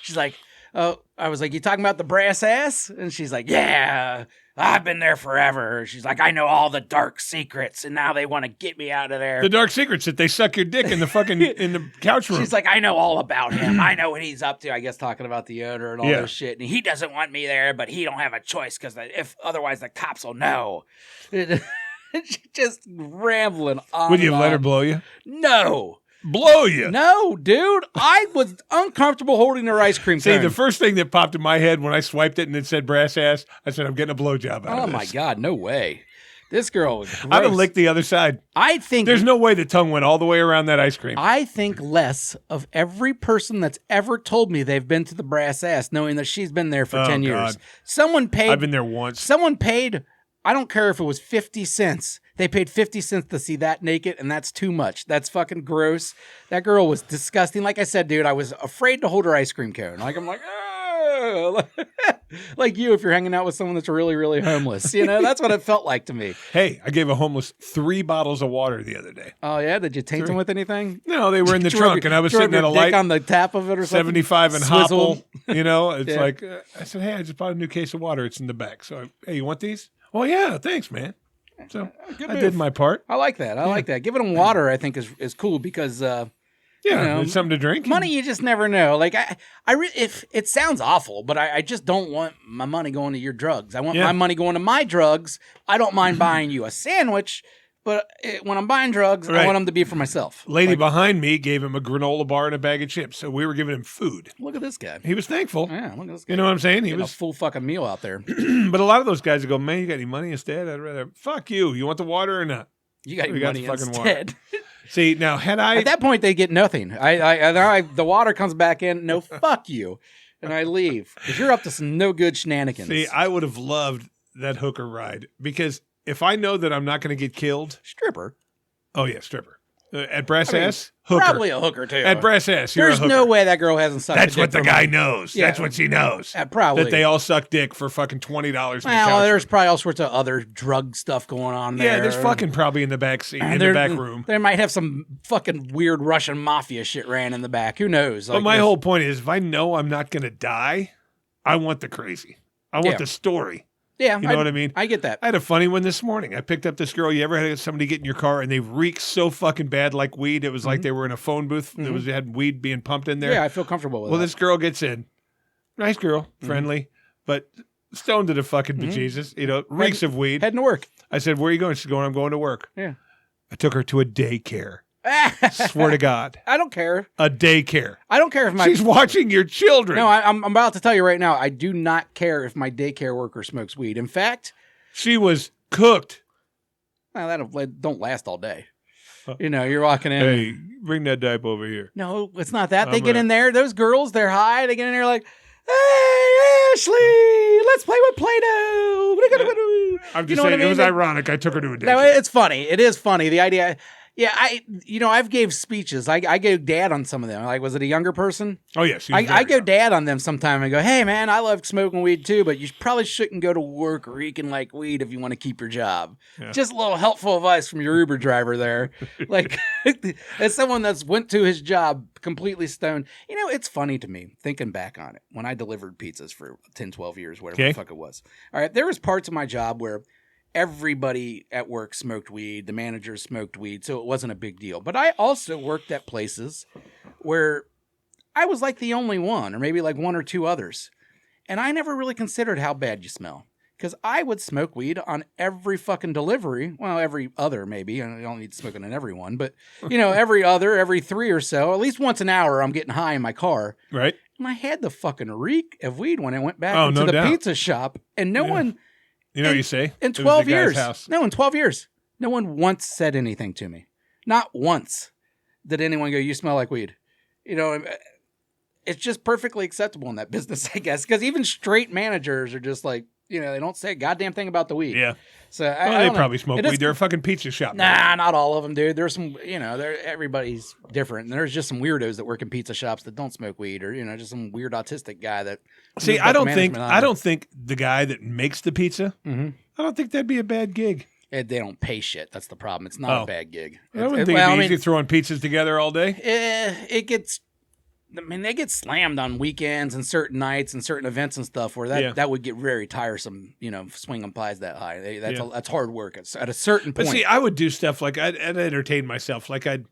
She's like, oh, I was like, you talking about the brass ass? And she's like, yeah. I've been there forever. She's like, I know all the dark secrets, and now they want to get me out of there. The dark secrets that they suck your dick in the fucking in the couch room. She's like, I know all about him. I know what he's up to. I guess talking about the owner and all this shit. And he doesn't want me there, but he don't have a choice because if otherwise the cops will know. She just rambling on. Would you have let her blow you? No. Blow you? No, dude. I was uncomfortable holding her ice cream cone. See, the first thing that popped in my head when I swiped it and it said brass ass, I said, I'm getting a blowjob out of this. Oh, my God. No way. This girl was gross. I would lick the other side. I think there's no way the tongue went all the way around that ice cream. I think less of every person that's ever told me they've been to the brass ass, knowing that she's been there for 10 years. Someone paid. I've been there once. Someone paid. I don't care if it was 50 cents. They paid 50 cents to see that naked, and that's too much. That's fucking gross. That girl was disgusting. Like I said, dude, I was afraid to hold her ice cream cone. Like, I'm like, oh. Like you, if you're hanging out with someone that's really, really homeless. That's what it felt like to me. Hey, I gave a homeless 3 bottles of water the other day. Oh, yeah? Did you taint them with anything? No, they were in the trunk, and I was sitting at a light. On the tap of it or something? 75 and Hopple. It's like, I said, hey, I just bought a new case of water. It's in the back. So, hey, you want these? Oh, yeah, thanks, man. So I did my part. I like that. I like that. Giving them water, I think, is cool because, it's something to drink. Money, you just never know. Like if it sounds awful, but I just don't want my money going to your drugs. I want my money going to my drugs. I don't mind buying you a sandwich, but when I'm buying drugs, I want them to be for myself. Lady behind me gave him a granola bar and a bag of chips, so we were giving him food. Look at this guy. He was thankful. Yeah, look at this guy. You know what I'm saying? He was a full fucking meal out there. But a lot of those guys would go, man, you got any money instead? I'd rather, fuck you. You want the water or not? You got any money instead. See, now had I... At that point, they get nothing. The water comes back in. No, fuck you. And I leave. Because you're up to some no good shenanigans. See, I would have loved that hooker ride because if I know that I'm not going to get killed... Stripper. Oh, yeah, stripper. At brass ass, hooker. Probably a hooker, too. At brass ass, you're a hooker. There's no way that girl hasn't sucked That's dick what the guy knows. Yeah. That's what she knows. Probably. That they all suck dick for fucking $20. Well, there's probably all sorts of other drug stuff going on there. Yeah, there's fucking probably in the back seat, in the back room. They might have some fucking weird Russian mafia shit ran in the back. Who knows? But my whole point is, if I know I'm not going to die, I want the crazy. I want the story. Yeah, you know what I mean? I get that. I had a funny one this morning. I picked up this girl. You ever had somebody get in your car and they reek so fucking bad like weed? It was like they were in a phone booth. It had weed being pumped in there. Yeah, I feel comfortable with that. Well, this girl gets in. Nice girl, friendly, but stoned to the fucking bejesus. Reeks of weed. Heading to work. I said, where are you going? She's going, I'm going to work. Yeah. I took her to a daycare. Swear to God. I don't care. A daycare. I don't care if she's watching your children. No, I'm about to tell you right now, I do not care if my daycare worker smokes weed. In fact... She was cooked. Well, that don't last all day. You're walking in. Hey, bring that diaper over here. No, it's not that. They get in there. Those girls, they're high. They get in there like, hey, Ashley, let's play with Play-Doh. I'm just you know saying what I mean? it was ironic. I took her to a date. No, it's funny. It is funny. The idea. Yeah, I've gave speeches. I go dad on some of them. Like, was it a younger person? Oh, yes. I go dad on them sometime and go, hey, man, I love smoking weed too, but you probably shouldn't go to work reeking like weed if you want to keep your job. Yeah. Just a little helpful advice from your Uber driver there. Like, as someone that's went to his job completely stoned. It's funny to me, thinking back on it, when I delivered pizzas for 10, 12 years, whatever the fuck it was. All right, there was parts of my job where everybody at work smoked weed. The managers smoked weed, so it wasn't a big deal. But I also worked at places where I was like the only one, or maybe like one or two others. And I never really considered how bad you smell. Because I would smoke weed on every fucking delivery. Well, every other maybe. I don't need to smoke it on every one. But, every 3 or so, at least once an hour, I'm getting high in my car. Right. And I had the fucking reek of weed when I went back into the pizza shop. And no one... You know what you say? In 12 years. In 12 years. No one once said anything to me. Not once did anyone go, you smell like weed. It's just perfectly acceptable in that business, I guess. Because even straight managers are just like, they don't say a goddamn thing about the weed. Yeah. So they probably smoke weed. They're a fucking pizza shop. Nah, not all of them, dude. There's some, everybody's different. And there's just some weirdos that work in pizza shops that don't smoke weed, or just some weird autistic guy that. See, I don't think the guy that makes the pizza. Mm-hmm. I don't think that'd be a bad gig. They don't pay shit. That's the problem. It's not a bad gig. I wouldn't think it'd be easy throwing pizzas together all day. It gets. They get slammed on weekends and certain nights and certain events and stuff where that would get very tiresome, swinging pies that high. That's hard work at a certain point. But see, I would do stuff like I'd entertain myself. Like I'd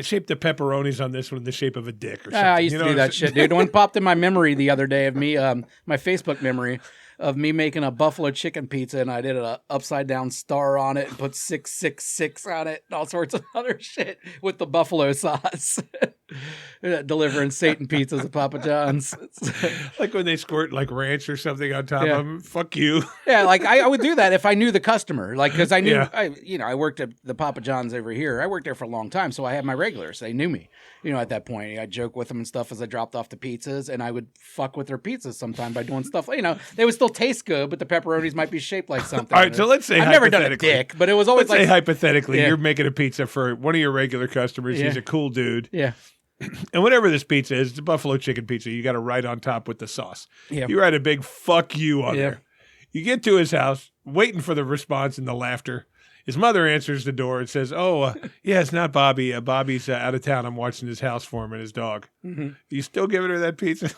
shape the pepperonis on this one in the shape of a dick or something. I used to do that shit, dude. One popped in my memory the other day of me, my Facebook memory of me making a buffalo chicken pizza, and I did an upside down star on it and put 666 on it and all sorts of other shit with the buffalo sauce. Delivering Satan pizzas at Papa John's. Like when they squirt like ranch or something on top of them. Fuck you. Yeah, like I would do that if I knew the customer. Like, because I knew, I worked at the Papa John's over here. I worked there for a long time, so I had my regulars. They knew me, at that point. I'd joke with them and stuff as I dropped off the pizzas, and I would fuck with their pizzas sometime by doing stuff. They would still taste good, but the pepperonis might be shaped like something. All right, so let's say I've never done a dick, but it was always say hypothetically, you're making a pizza for one of your regular customers. He's a cool dude. Yeah. And whatever this pizza is, it's a buffalo chicken pizza. You got to write on top with the sauce. Yep. You write a big fuck you on there. You get to his house, waiting for the response and the laughter. His mother answers the door and says, it's not Bobby. Bobby's out of town. I'm watching his house for him and his dog. Mm-hmm. You still giving her that pizza?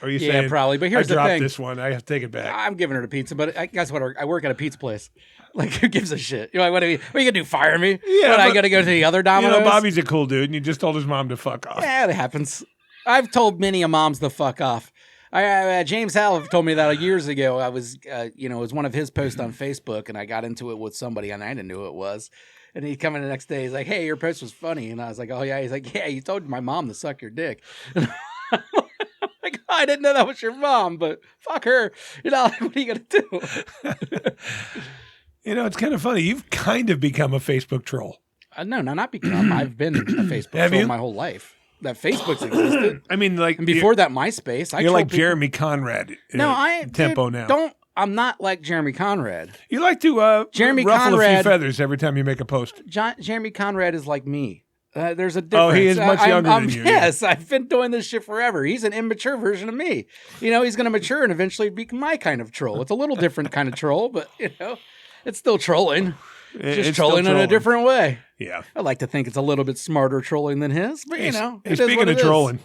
Or are you saying, probably. But here's the thing. I dropped this one. I have to take it back. I'm giving her the pizza, but guess what? I work at a pizza place. Like, who gives a shit? What are you going to do, fire me? Yeah, I got to go to the other Domino's? Bobby's a cool dude, and you just told his mom to fuck off. Yeah, that happens. I've told many a moms to fuck off. James Howell told me that years ago. I was, it was one of his posts on Facebook, and I got into it with somebody, and I didn't know who it was. And he come in the next day, he's like, hey, your post was funny. And I was like, oh, yeah. He's like, yeah, you told my mom to suck your dick. Like, I didn't know that was your mom, but fuck her. What are you going to do? It's kind of funny. You've kind of become a Facebook troll. No, not become. I've been a Facebook troll my whole life. That Facebook's existed. I mean, like, and before that, MySpace. You're like Jeremy Conrad. Tempo now. I'm not like Jeremy Conrad. You like to Jeremy ruffle Conrad, a few feathers every time you make a post. Jeremy Conrad is like me. There's a difference. Oh, he is much younger than you. Yes, I've been doing this shit forever. He's an immature version of me. He's going to mature and eventually become my kind of troll. It's a little different kind of troll, but, it's still trolling. Just trolling in a different way. Yeah. I like to think it's a little bit smarter trolling than his, but, Speaking of trolling.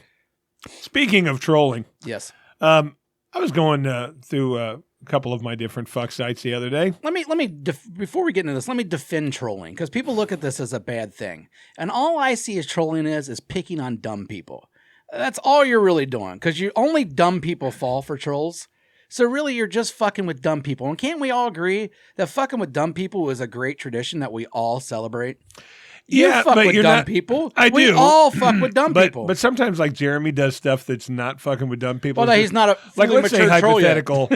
Speaking of trolling. Yes. I was going through a couple of my different fuck sites the other day. Let me before we get into this, let me defend trolling, because people look at this as a bad thing, and all I see as trolling is picking on dumb people. That's all you're really doing, because only dumb people fall for trolls. So really, you're just fucking with dumb people. And can't we all agree that fucking with dumb people is a great tradition that we all celebrate? You fuck with dumb people. We do. All fuck with dumb people. But sometimes, like, Jeremy does stuff that's not fucking with dumb people. Well, no, he's not a fully let's say hypothetical.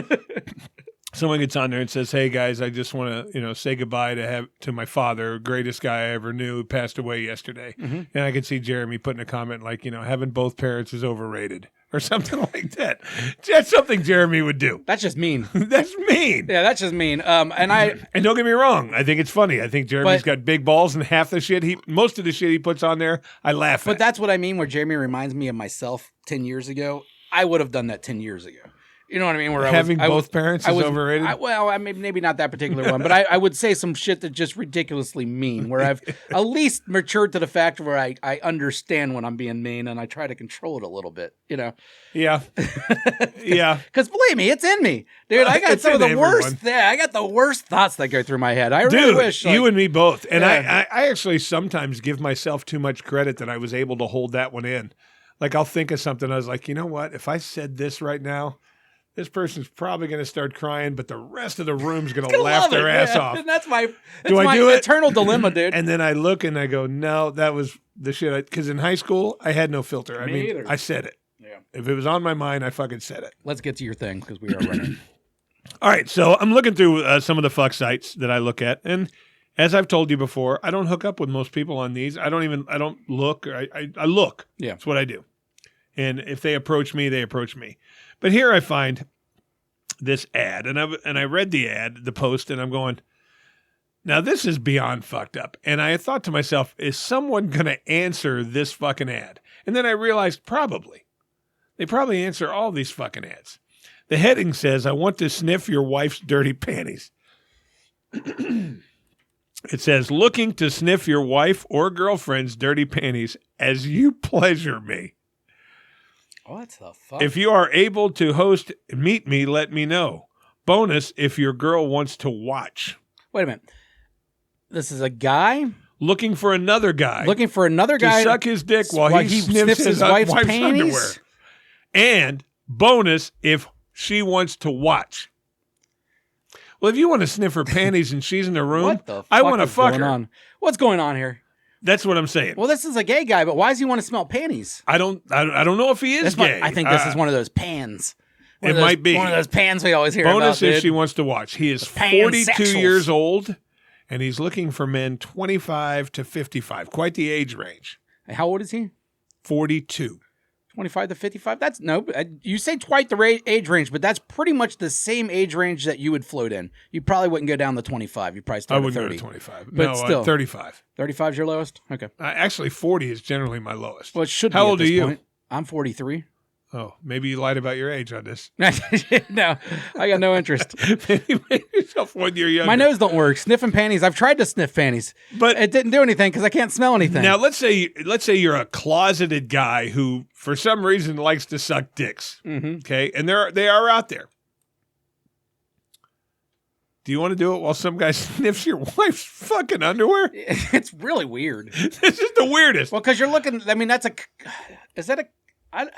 Someone gets on there and says, "Hey guys, I just want to say goodbye to my father, greatest guy I ever knew, who passed away yesterday." Mm-hmm. And I could see Jeremy putting a comment like, having both parents is overrated or something like that. That's something Jeremy would do. That's just mean. That's mean. Yeah, that's just mean. And don't get me wrong. I think it's funny. I think Jeremy's got big balls, and most of the shit he puts on there, I laugh at. But that's what I mean. Where Jeremy reminds me of myself 10 years ago. I would have done that 10 years ago. You know what I mean? Where having both parents is overrated. Maybe not that particular one, but I would say some shit that's just ridiculously mean. Where I've at least matured to the fact where I understand when I'm being mean and I try to control it a little bit. You know? Yeah, yeah. Because believe me, it's in me, dude. I got some of the worst. Yeah, I got the worst thoughts that go through my head. I really wish you and me both. And I actually sometimes give myself too much credit that I was able to hold that one in. Like I'll think of something. I was like, you know what? If I said this right now, this person's probably going to start crying, but the rest of the room's going to laugh their ass off. And that's my eternal dilemma, dude. And then I look and I go, no, that was the shit. Because in high school, I had no filter. Me either. I said it. Yeah. If it was on my mind, I fucking said it. Let's get to your thing because we are running. All right, so I'm looking through some of the fuck sites that I look at, and as I've told you before, I don't hook up with most people on these. I don't look. I look. Yeah, that's what I do. And if they approach me, they approach me. But here I find this ad, and I read the ad, the post, and I'm going, now this is beyond fucked up. And I thought to myself, is someone going to answer this fucking ad? And then I realized probably. They probably answer all these fucking ads. The heading says, I want to sniff your wife's dirty panties. It says, looking to sniff your wife or girlfriend's dirty panties as you pleasure me. What the fuck? If you are able to host Meet Me, let me know. Bonus if your girl wants to watch. Wait a minute. This is a guy? Looking for another guy. To suck his dick while he sniffs his wife's underwear. And bonus if she wants to watch. Well, if you want to sniff her panties and she's in the room, I want to fuck her. What's going on here? That's what I'm saying. Well, this is a gay guy, but why does he want to smell panties? I don't know if he is gay. I think this is one of those pans. It might be one of those pans we always hear bonus about. If she wants to watch. He is 42 years old, and he's looking for men 25 to 55. Quite the age range. How old is he? 42. 25 to 55? That's you say quite the age range, but that's pretty much the same age range that you would float in. You probably wouldn't go down to 25. You'd probably start at 30. I wouldn't go to 25. But no, still. 35. 35 is your lowest? Okay. Actually, 40 is generally my lowest. Well, it should be. How old are you? Point. I'm 43. Oh, maybe you lied about your age on this. No, I got no interest. Maybe make yourself 1 year younger. My nose don't work. Sniffing panties. I've tried to sniff panties, but it didn't do anything because I can't smell anything. Now, let's say you're a closeted guy who, for some reason, likes to suck dicks. Mm-hmm. Okay, and they are out there. Do you want to do it while some guy sniffs your wife's fucking underwear? It's really weird. This is the weirdest. Well, because you're looking. I mean, is that a?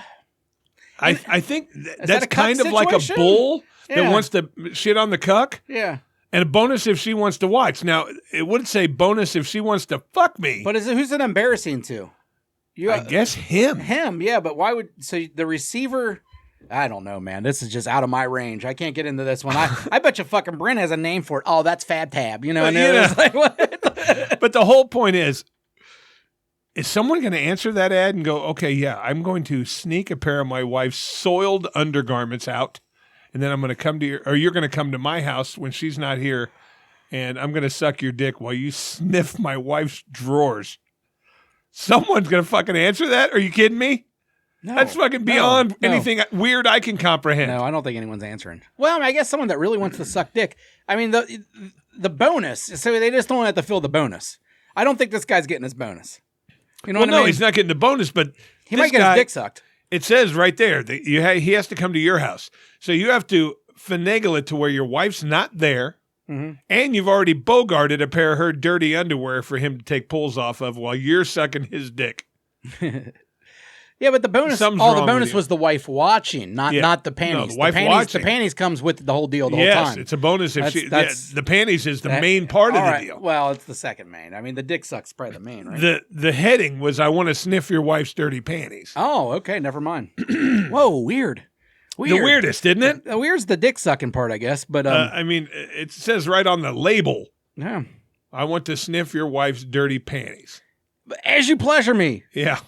I think that's kind of like a bull that wants to shit on the cuck. Yeah. And a bonus if she wants to watch. Now, it would say bonus if she wants to fuck me. But who's it embarrassing to? I guess him. Him, yeah. But why would... So the receiver... I don't know, man. This is just out of my range. I can't get into this one. I bet you fucking Brent has a name for it. Oh, that's Fab Tab. You know? It's like, what? But the whole point is someone going to answer that ad and go, okay, yeah, I'm going to sneak a pair of my wife's soiled undergarments out, and then I'm going to come to you're going to come to my house when she's not here, and I'm going to suck your dick while you sniff my wife's drawers. Someone's going to fucking answer that? Are you kidding me? No. That's fucking beyond anything weird I can comprehend. No, I don't think anyone's answering. Well, I mean, I guess someone that really wants to suck dick. I mean, the bonus, so they just don't have to fill the bonus. I don't think this guy's getting his bonus. You know what I mean? No, he's not getting the bonus, but he might get his dick sucked. It says right there that he has to come to your house. So you have to finagle it to where your wife's not there, and you've already bogarted a pair of her dirty underwear for him to take pulls off of while you're sucking his dick. Yeah, but the bonus, the bonus was the wife watching, not the panties. No, the wife watching. The panties comes with the whole deal the whole time. Yes, it's a bonus if the panties is the main part of the deal. Well, it's the second main. I mean, the dick suck's probably the main, right? The heading was, I want to sniff your wife's dirty panties. Oh, okay, never mind. Whoa, weird. The weirdest, isn't it? The weird's the dick sucking part, I guess. But I mean, it says right on the label, yeah, I want to sniff your wife's dirty panties. As you pleasure me. Yeah.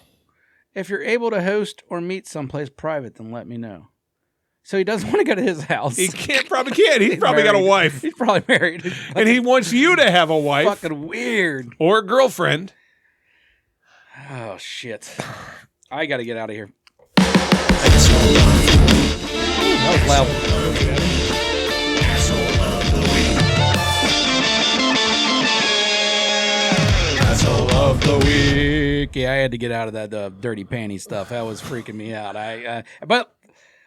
If you're able to host or meet someplace private, then let me know. So he doesn't want to go to his house. He probably can't. He's probably got a wife. He's probably married. And he wants you to have a wife. Fucking weird. Or a girlfriend. Oh, shit. I got to get out of here. That was loud. Asshole of the week. Yeah, I had to get out of that dirty panty stuff. That was freaking me out. But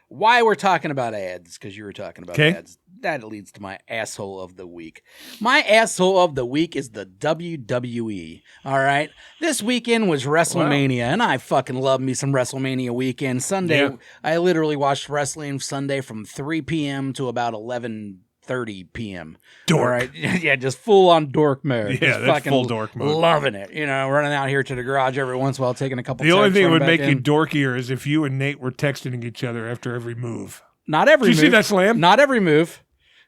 why we're talking about ads, because you were talking about ads, that leads to my asshole of the week. My asshole of the week is the WWE. All right? This weekend was WrestleMania, and I fucking love me some WrestleMania weekend. Sunday, I literally watched wrestling Sunday from 3 p.m. to about 11:30 p.m. Dork. All right? Yeah, just full on dork mode. Yeah, just that's fucking full dork mode. Loving it. You know, running out here to the garage every once in a while, taking a couple The only thing that would running make back you in. dorkier is if you and Nate were texting each other after every move. Not every move. Did you see that slam? Not every move.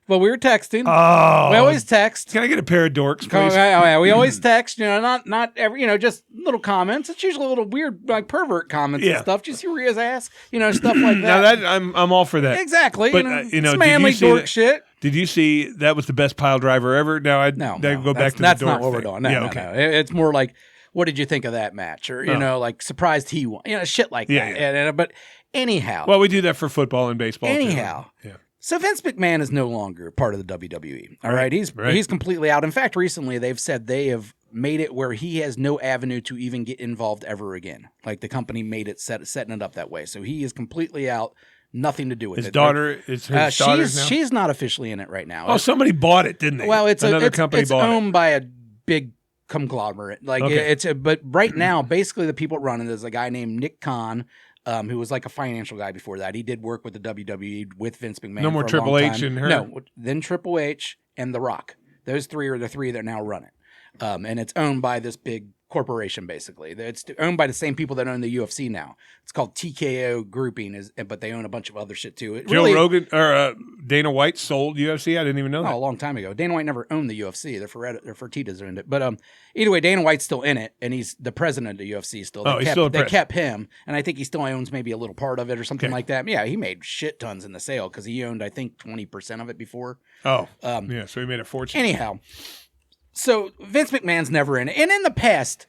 But we were texting. Oh. We always text. Can I get a pair of dorks, please? Yeah, we always text, you know, not every, you know, just little comments. It's usually little weird, like pervert comments and stuff. Did you see Rhea's ass? You know, stuff like that. Now that I'm all for that. Exactly. But, it's manly dork shit. Did you see that was the best pile driver ever? Now I'd go back to that's the dork not what we're thing. doing. No, no. It's more like, what did you think of that match? Or, you know, like surprised he won. You know, shit like that. And, but anyhow. Well, we do that for football and baseball anyhow. too. Yeah. So Vince McMahon is no longer part of the WWE. All right. He's completely out. In fact, recently they've said they have made it where he has no avenue to even get involved ever again. Like the company made it setting it up that way. So he is completely out. Nothing to do with His it. daughter is her daughter now? She's not officially in it right now. Oh, somebody bought it, didn't they? Well, it's another company bought it. It's owned by a big conglomerate. Like but right now, basically the people running it is a guy named Nick Khan. Who was like a financial guy before that. He did work with the WWE with Vince McMahon. No more for a long Triple H time. and her. No, then Triple H and The Rock. Those three are the three that now run it. And it's owned by this big corporation, basically. It's owned by the same people that own the UFC now. It's called TKO Grouping, but they own a bunch of other shit too. Joe Rogan or Dana White sold UFC. I didn't even know that. A long time ago. Dana White never owned the UFC. The Fertitas owned it. But either way, Dana White's still in it, and he's the president of the UFC still. They kept him, and I think he still owns maybe a little part of it or something like that. Yeah, he made shit tons in the sale because he owned, I think, 20% of it before. Oh, yeah, so he made a fortune. Anyhow, so Vince McMahon's never in it. And in the past,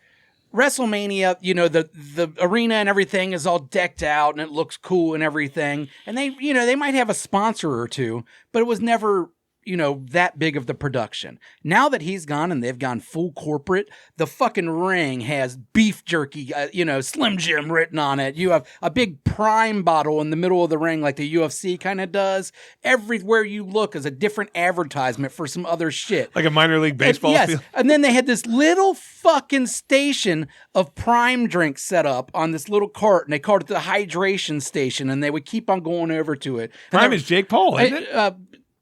WrestleMania, you know, the arena and everything is all decked out and it looks cool and everything. And they might have a sponsor or two, but it was never, you know, that big of the production. Now that he's gone and they've gone full corporate, the fucking ring has beef jerky, Slim Jim written on it. You have a big Prime bottle in the middle of the ring like the UFC kind of does. Everywhere you look is a different advertisement for some other shit. Like a minor league baseball field? And then they had this little fucking station of Prime drinks set up on this little cart, and they called it the hydration station, and they would keep on going over to it. Prime is Jake Paul, isn't it?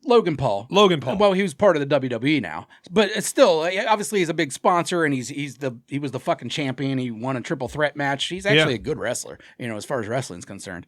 Logan Paul. Well, he was part of the WWE now, but it's still obviously he's a big sponsor, and he was the fucking champion. He won a triple threat match. He's actually a good wrestler, as far as wrestling's concerned.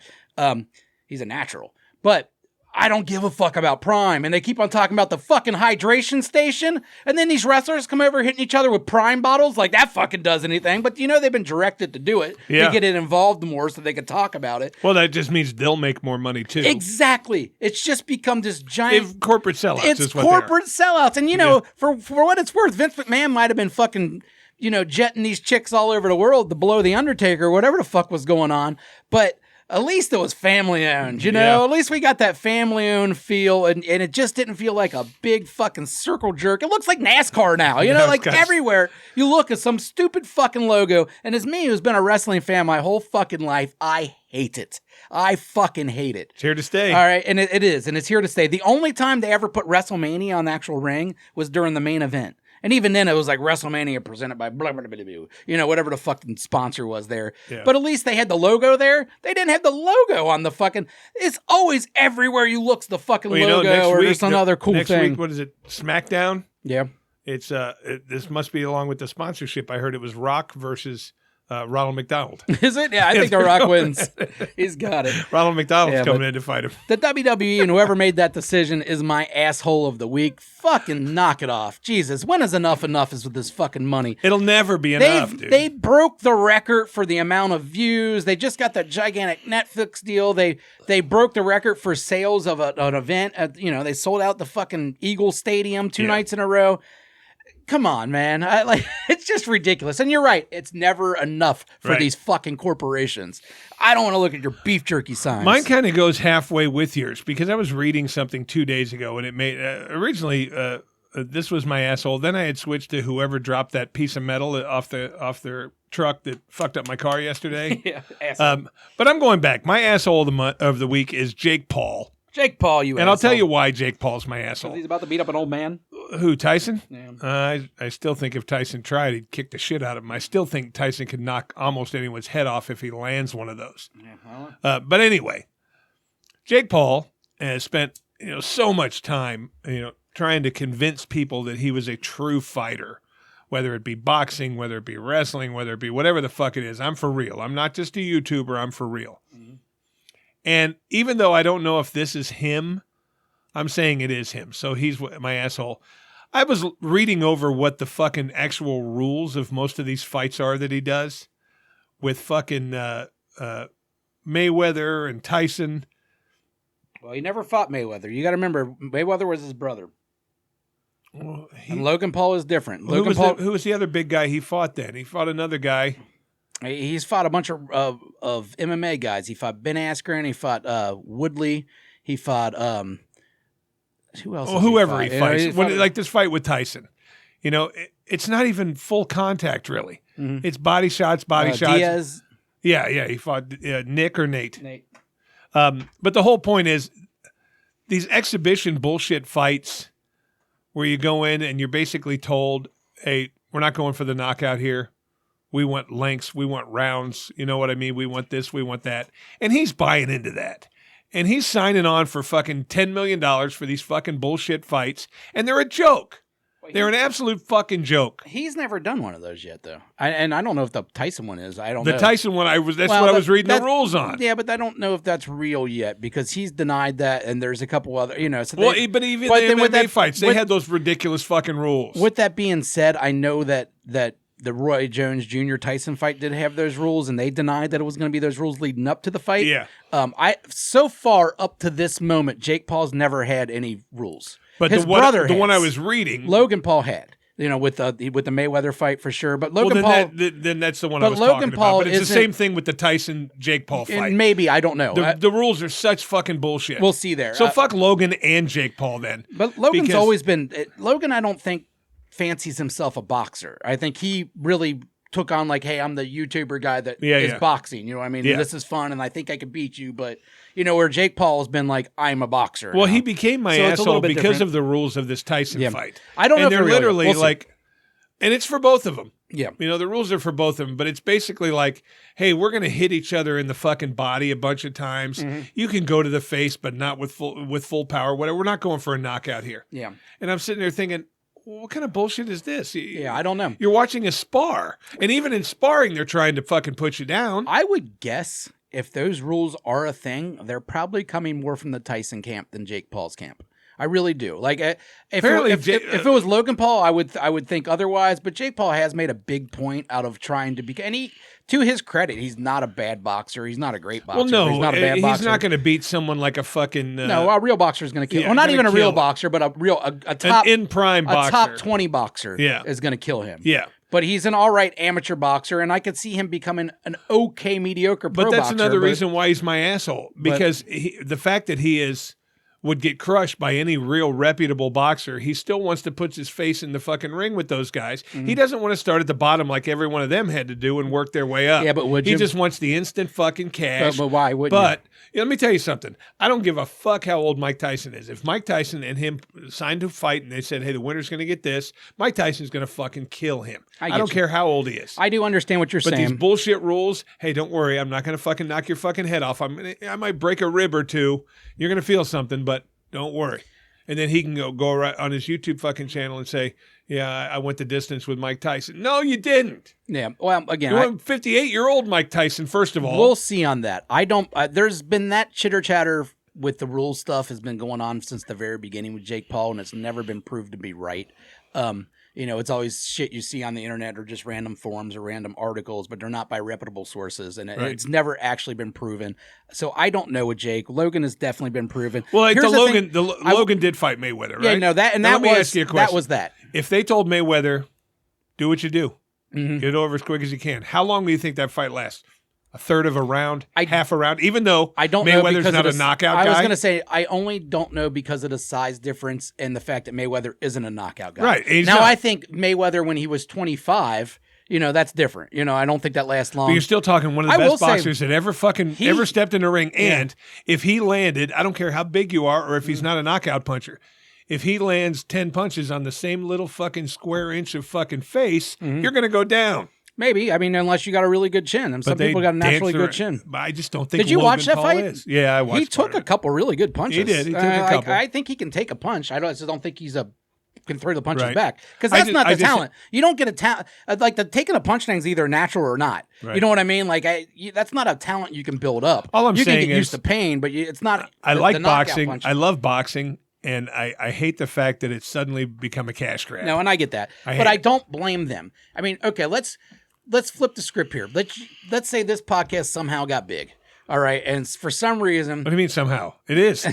He's a natural, but I don't give a fuck about Prime, and they keep on talking about the fucking hydration station, and then these wrestlers come over hitting each other with Prime bottles like that fucking does anything. But they've been directed to do it to get it involved more so they can talk about it. Well, that just means they'll make more money too. Exactly. It's just become this giant corporate sellouts. It's corporate sellouts, and for what it's worth, Vince McMahon might have been fucking jetting these chicks all over the world to blow the Undertaker, whatever the fuck was going on, but. At least it was family owned, At least we got that family owned feel, and it just didn't feel like a big fucking circle jerk. It looks like NASCAR now, everywhere you look at some stupid fucking logo. And as me, who's been a wrestling fan my whole fucking life, I hate it. I fucking hate it. It's here to stay. All right, and it is, and it's here to stay. The only time they ever put WrestleMania on the actual ring was during the main event. And even then, it was like WrestleMania presented by blah, blah, blah, blah, whatever the fucking sponsor was there. Yeah. But at least they had the logo there. They didn't have the logo on the fucking... It's always everywhere you look's the fucking logo or some other cool thing. Next week, what is it? SmackDown? Yeah. It's this must be along with the sponsorship. I heard it was Rock versus Ronald McDonald. Is it? Yeah, I think The Rock wins. He's got it. Ronald McDonald's coming in to fight him. The WWE and whoever made that decision is my asshole of the week. Fucking knock it off. Jesus, when is enough is with this fucking money? It'll never be enough, dude. They broke the record for the amount of views. They just got that gigantic Netflix deal. They broke the record for sales of an event. They sold out the fucking Eagle Stadium 2 nights in a row. Come on, man. It's just ridiculous. And you're right. It's never enough for these fucking corporations. I don't want to look at your beef jerky signs. Mine kind of goes halfway with yours because I was reading something 2 days ago and it made originally this was my asshole. Then I had switched to whoever dropped that piece of metal off their truck that fucked up my car yesterday. Yeah, asshole. But I'm going back. My asshole of the week is Jake Paul. Jake Paul, you and asshole. I'll tell you why Jake Paul's my asshole. He's about to beat up an old man. Who, Tyson? Yeah. I still think if Tyson tried, he'd kick the shit out of him. I still think Tyson could knock almost anyone's head off if he lands one of those. Yeah, but anyway, Jake Paul has spent so much time trying to convince people that he was a true fighter, whether it be boxing, whether it be wrestling, whether it be whatever the fuck it is. I'm for real. I'm not just a YouTuber. I'm for real. Mm-hmm. And even though I don't know if this is him, I'm saying it is him. So he's my asshole. I was reading over what the fucking actual rules of most of these fights are that he does with fucking Mayweather and Tyson. Well, he never fought Mayweather. You got to remember, Mayweather was his brother. Well, and Logan Paul is different. Who was the other big guy he fought then? He fought another guy. He's fought a bunch of MMA guys. He fought Ben Askren. He fought Woodley. He fought who else? Whoever he fights. Like this fight with Tyson. It's not even full contact really. Mm-hmm. It's body shots. Diaz. Yeah. He fought Nick or Nate. Nate. But the whole point is these exhibition bullshit fights where you go in and you're basically told, hey, we're not going for the knockout here. We want lengths. We want rounds. You know what I mean? We want this. We want that. And he's buying into that. And he's signing on for fucking $10 million for these fucking bullshit fights. And they're a joke. They're an absolute fucking joke. He's never done one of those yet, though. And I don't know if the Tyson one is. I don't know. The Tyson one, that's what I was reading the rules on. Yeah, but I don't know if that's real yet because he's denied that, and there's a couple other, So but even the MMA fights, they had those ridiculous fucking rules. With that being said, I know that the Roy Jones Jr. Tyson fight did have those rules, and they denied that it was going to be those rules leading up to the fight. Yeah. So far up to this moment, Jake Paul's never had any rules. But the one I was reading, Logan Paul had, with the Mayweather fight for sure. But Logan Paul, then that's the one I was talking about. But it's the same thing with the Tyson Jake Paul fight. And maybe I don't know. The rules are such fucking bullshit. We'll see there. So fuck Logan and Jake Paul then. But Logan's always been Logan. I don't think fancies himself a boxer. I think he really took on like, hey, I'm the YouTuber guy that is boxing. You know what I mean? Yeah. This is fun, and I think I could beat you. But where Jake Paul has been like, I'm a boxer. Well, he became my asshole because of the rules of this Tyson fight. I don't know. And they're literally and it's for both of them. Yeah. The rules are for both of them, but it's basically like, hey, we're going to hit each other in the fucking body a bunch of times. Mm-hmm. You can go to the face, but not with full power. Whatever. We're not going for a knockout here. Yeah. And I'm sitting there thinking, what kind of bullshit is this? Yeah, I don't know. You're watching a spar, and even in sparring, they're trying to fucking put you down. I would guess if those rules are a thing, they're probably coming more from the Tyson camp than Jake Paul's camp. I really do. Like, if it was Logan Paul, I would think otherwise. But Jake Paul has made a big point out of trying to be, and to his credit, he's not a bad boxer. He's not a great boxer. Well, no, he's not a bad boxer. He's not going to beat someone like a fucking. No, a real boxer is going to kill. Well, not even a real boxer, but a top in prime boxer, a top 20 boxer. Is going to kill him. Yeah. But he's an all right amateur boxer, and I could see him becoming an okay mediocre pro boxer. But that's another reason why he's my asshole, because the fact that he would get crushed by any real reputable boxer, he still wants to put his face in the fucking ring with those guys. Mm-hmm. He doesn't want to start at the bottom like every one of them had to do and work their way up. Yeah, but he just wants the instant fucking cash. But why wouldn't you? Let me tell you something. I don't give a fuck how old Mike Tyson is. If Mike Tyson and him signed to fight and they said, hey, the winner's going to get this, Mike Tyson's going to fucking kill him. I don't care how old he is. I do understand what you're saying. But these bullshit rules, hey, don't worry. I'm not going to fucking knock your fucking head off. I might break a rib or two. You're going to feel something, but don't worry. and then he can go right on his YouTube fucking channel and say, yeah, I went the distance with Mike Tyson. No, you didn't. Yeah. Well, again, You went 58-year-old Mike Tyson, first of all. We'll see on that. I don't. There's been that chitter chatter with the rule stuff has been going on since the very beginning with Jake Paul, and it's never been proved to be right. It's always shit you see on the internet or just random forums or random articles, but they're not by reputable sources, and it's never actually been proven. So I don't know with Jake. Logan has definitely been proven. Well, Logan did fight Mayweather, right? Yeah, no, that let me ask you a question. That was that. If they told Mayweather, do what you do, Mm-hmm. get it over as quick as you can, how long do you think that fight lasts? A third of a round, half a round, even though I don't Mayweather's know not a knockout guy? I was going to say, I only don't know because of the size difference and the fact that Mayweather isn't a knockout guy. Right. Now, I think Mayweather, when he was 25, that's different. I don't think that lasts long. But you're still talking one of the best boxers that ever stepped in the ring. Yeah. And if he landed, I don't care how big you are or if he's not a knockout puncher, if he lands 10 punches on the same little fucking square inch of fucking face, you're going to go down. Maybe. I mean, unless you got a really good chin. And some people got a naturally good chin. But I just don't think Did you Logan watch that Paul fight? is. Yeah, I watched He took a couple really good punches. He did. He took a couple. I think he can take a punch. I just don't think can throw the punches Right. back. Because that's not the talent. You don't get a talent. Like, taking a punch thing's either natural or not. Right. You know what I mean? Like, that's not a talent you can build up. All I'm you saying can get is, used to pain, but it's not. I like boxing. Punch. I love boxing. And I hate the fact that it's suddenly become a cash grab. No, and I get that. But I don't blame them. I mean, okay, let's flip the script here. Let's say this podcast somehow got big. All right. And for some reason. What do you mean somehow? It is. All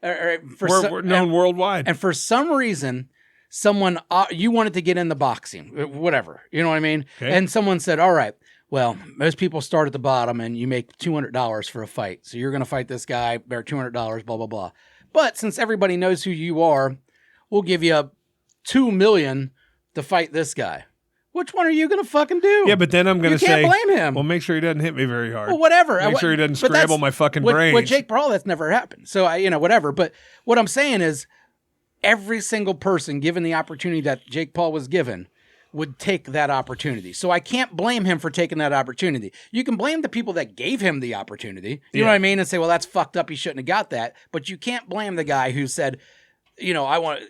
right, we're known worldwide. And for some reason, someone, you wanted to get into boxing, whatever. You know what I mean? Okay. And someone said, all right, well, most people start at the bottom and you make $200 for a fight. So you're going to fight this guy, bear $200, blah, blah, blah. But since everybody knows who you are, we'll give you $2 million to fight this guy. Which one are you going to fucking do? Yeah, but then I'm going to say, you can't blame him. Well, make sure he doesn't hit me very hard. Well, whatever. Make sure he doesn't scramble my fucking brains. With Jake Paul, that's never happened. So, whatever. But what I'm saying is every single person given the opportunity that Jake Paul was given would take that opportunity. So I can't blame him for taking that opportunity. You can blame the people that gave him the opportunity. You know what I mean? And say, well, that's fucked up. He shouldn't have got that. But you can't blame the guy who said, I want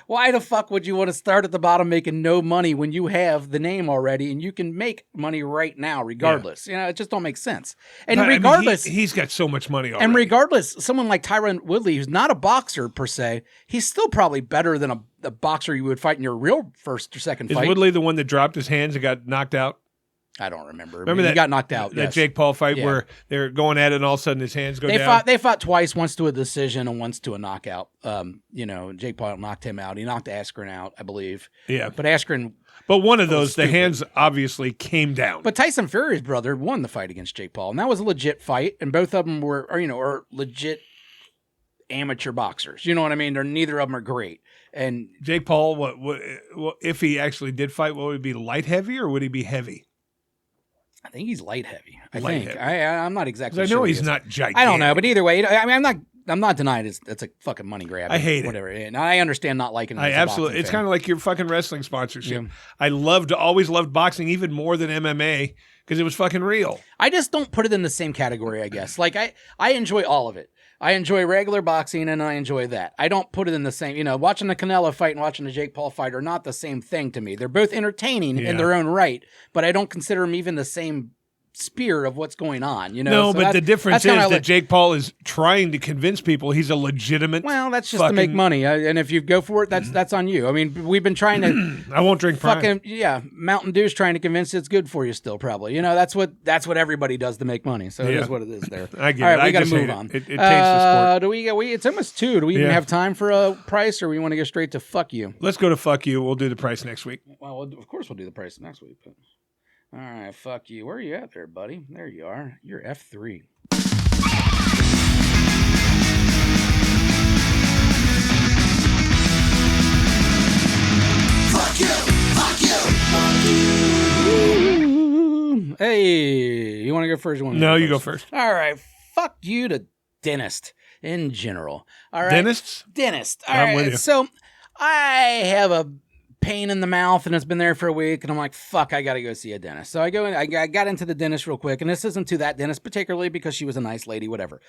why the fuck would you want to start at the bottom making no money when you have the name already and you can make money right now regardless? Yeah. It just don't make sense. And regardless, he's got so much money already. And regardless, someone like Tyron Woodley, who's not a boxer per se, he's still probably better than a boxer you would fight in your real first or second fight. Is Woodley the one that dropped his hands and got knocked out? I don't remember. Remember that he got knocked out. That Jake Paul fight where they're going at it and all of a sudden his hands go down. They fought twice, once to a decision and once to a knockout. Jake Paul knocked him out. He knocked Askren out, I believe. Yeah, but Askren. But one of those, the hands obviously came down. But Tyson Fury's brother won the fight against Jake Paul, and that was a legit fight. And both of them are legit amateur boxers. You know what I mean? Neither of them are great. And Jake Paul, what if he actually did fight? What would it be, light heavy or would he be heavy? I think he's light heavy. I'm not exactly sure. I know he's not gigantic. I don't know, but either way, I mean, I'm not denying it's a fucking money grab. I hate whatever. And I understand not liking it. I absolutely. It's kind of like your fucking wrestling sponsorship. Yeah. I always loved boxing even more than MMA because it was fucking real. I just don't put it in the same category, I guess. Like I enjoy all of it. I enjoy regular boxing and I enjoy that. I don't put it in the same, watching the Canelo fight and watching the Jake Paul fight are not the same thing to me. They're both entertaining in their own right, but I don't consider them even the same sphere of what's going on, No, so but the difference is that Jake Paul is trying to convince people he's a legitimate. Well, that's just to make money, and if you go for it, that's on you. I mean, we've been trying to. I won't drink Prime. Mountain Dew's trying to convince you it's good for you still, probably. That's what everybody does to make money. So it is what it is. There. I get All it. right, we got to move on. It taints the sport. It's almost 2. Do we even have time for a price, or we want to go straight to fuck you? Let's go to fuck you. We'll do the price next week. Well, of course we'll do the price next week. But... All right, fuck you. Where are you at there, buddy? There you are. You're F3. Fuck you! Fuck you! Fuck you! Hey, you want to go first? You go first. All right, fuck you to dentist in general. All right, Dentist. All right, with you. So I have a pain in the mouth and it's been there for a week and I'm like, fuck, I gotta go see a dentist. So I go in, I got into the dentist real quick, and this isn't to that dentist particularly because she was a nice lady, whatever.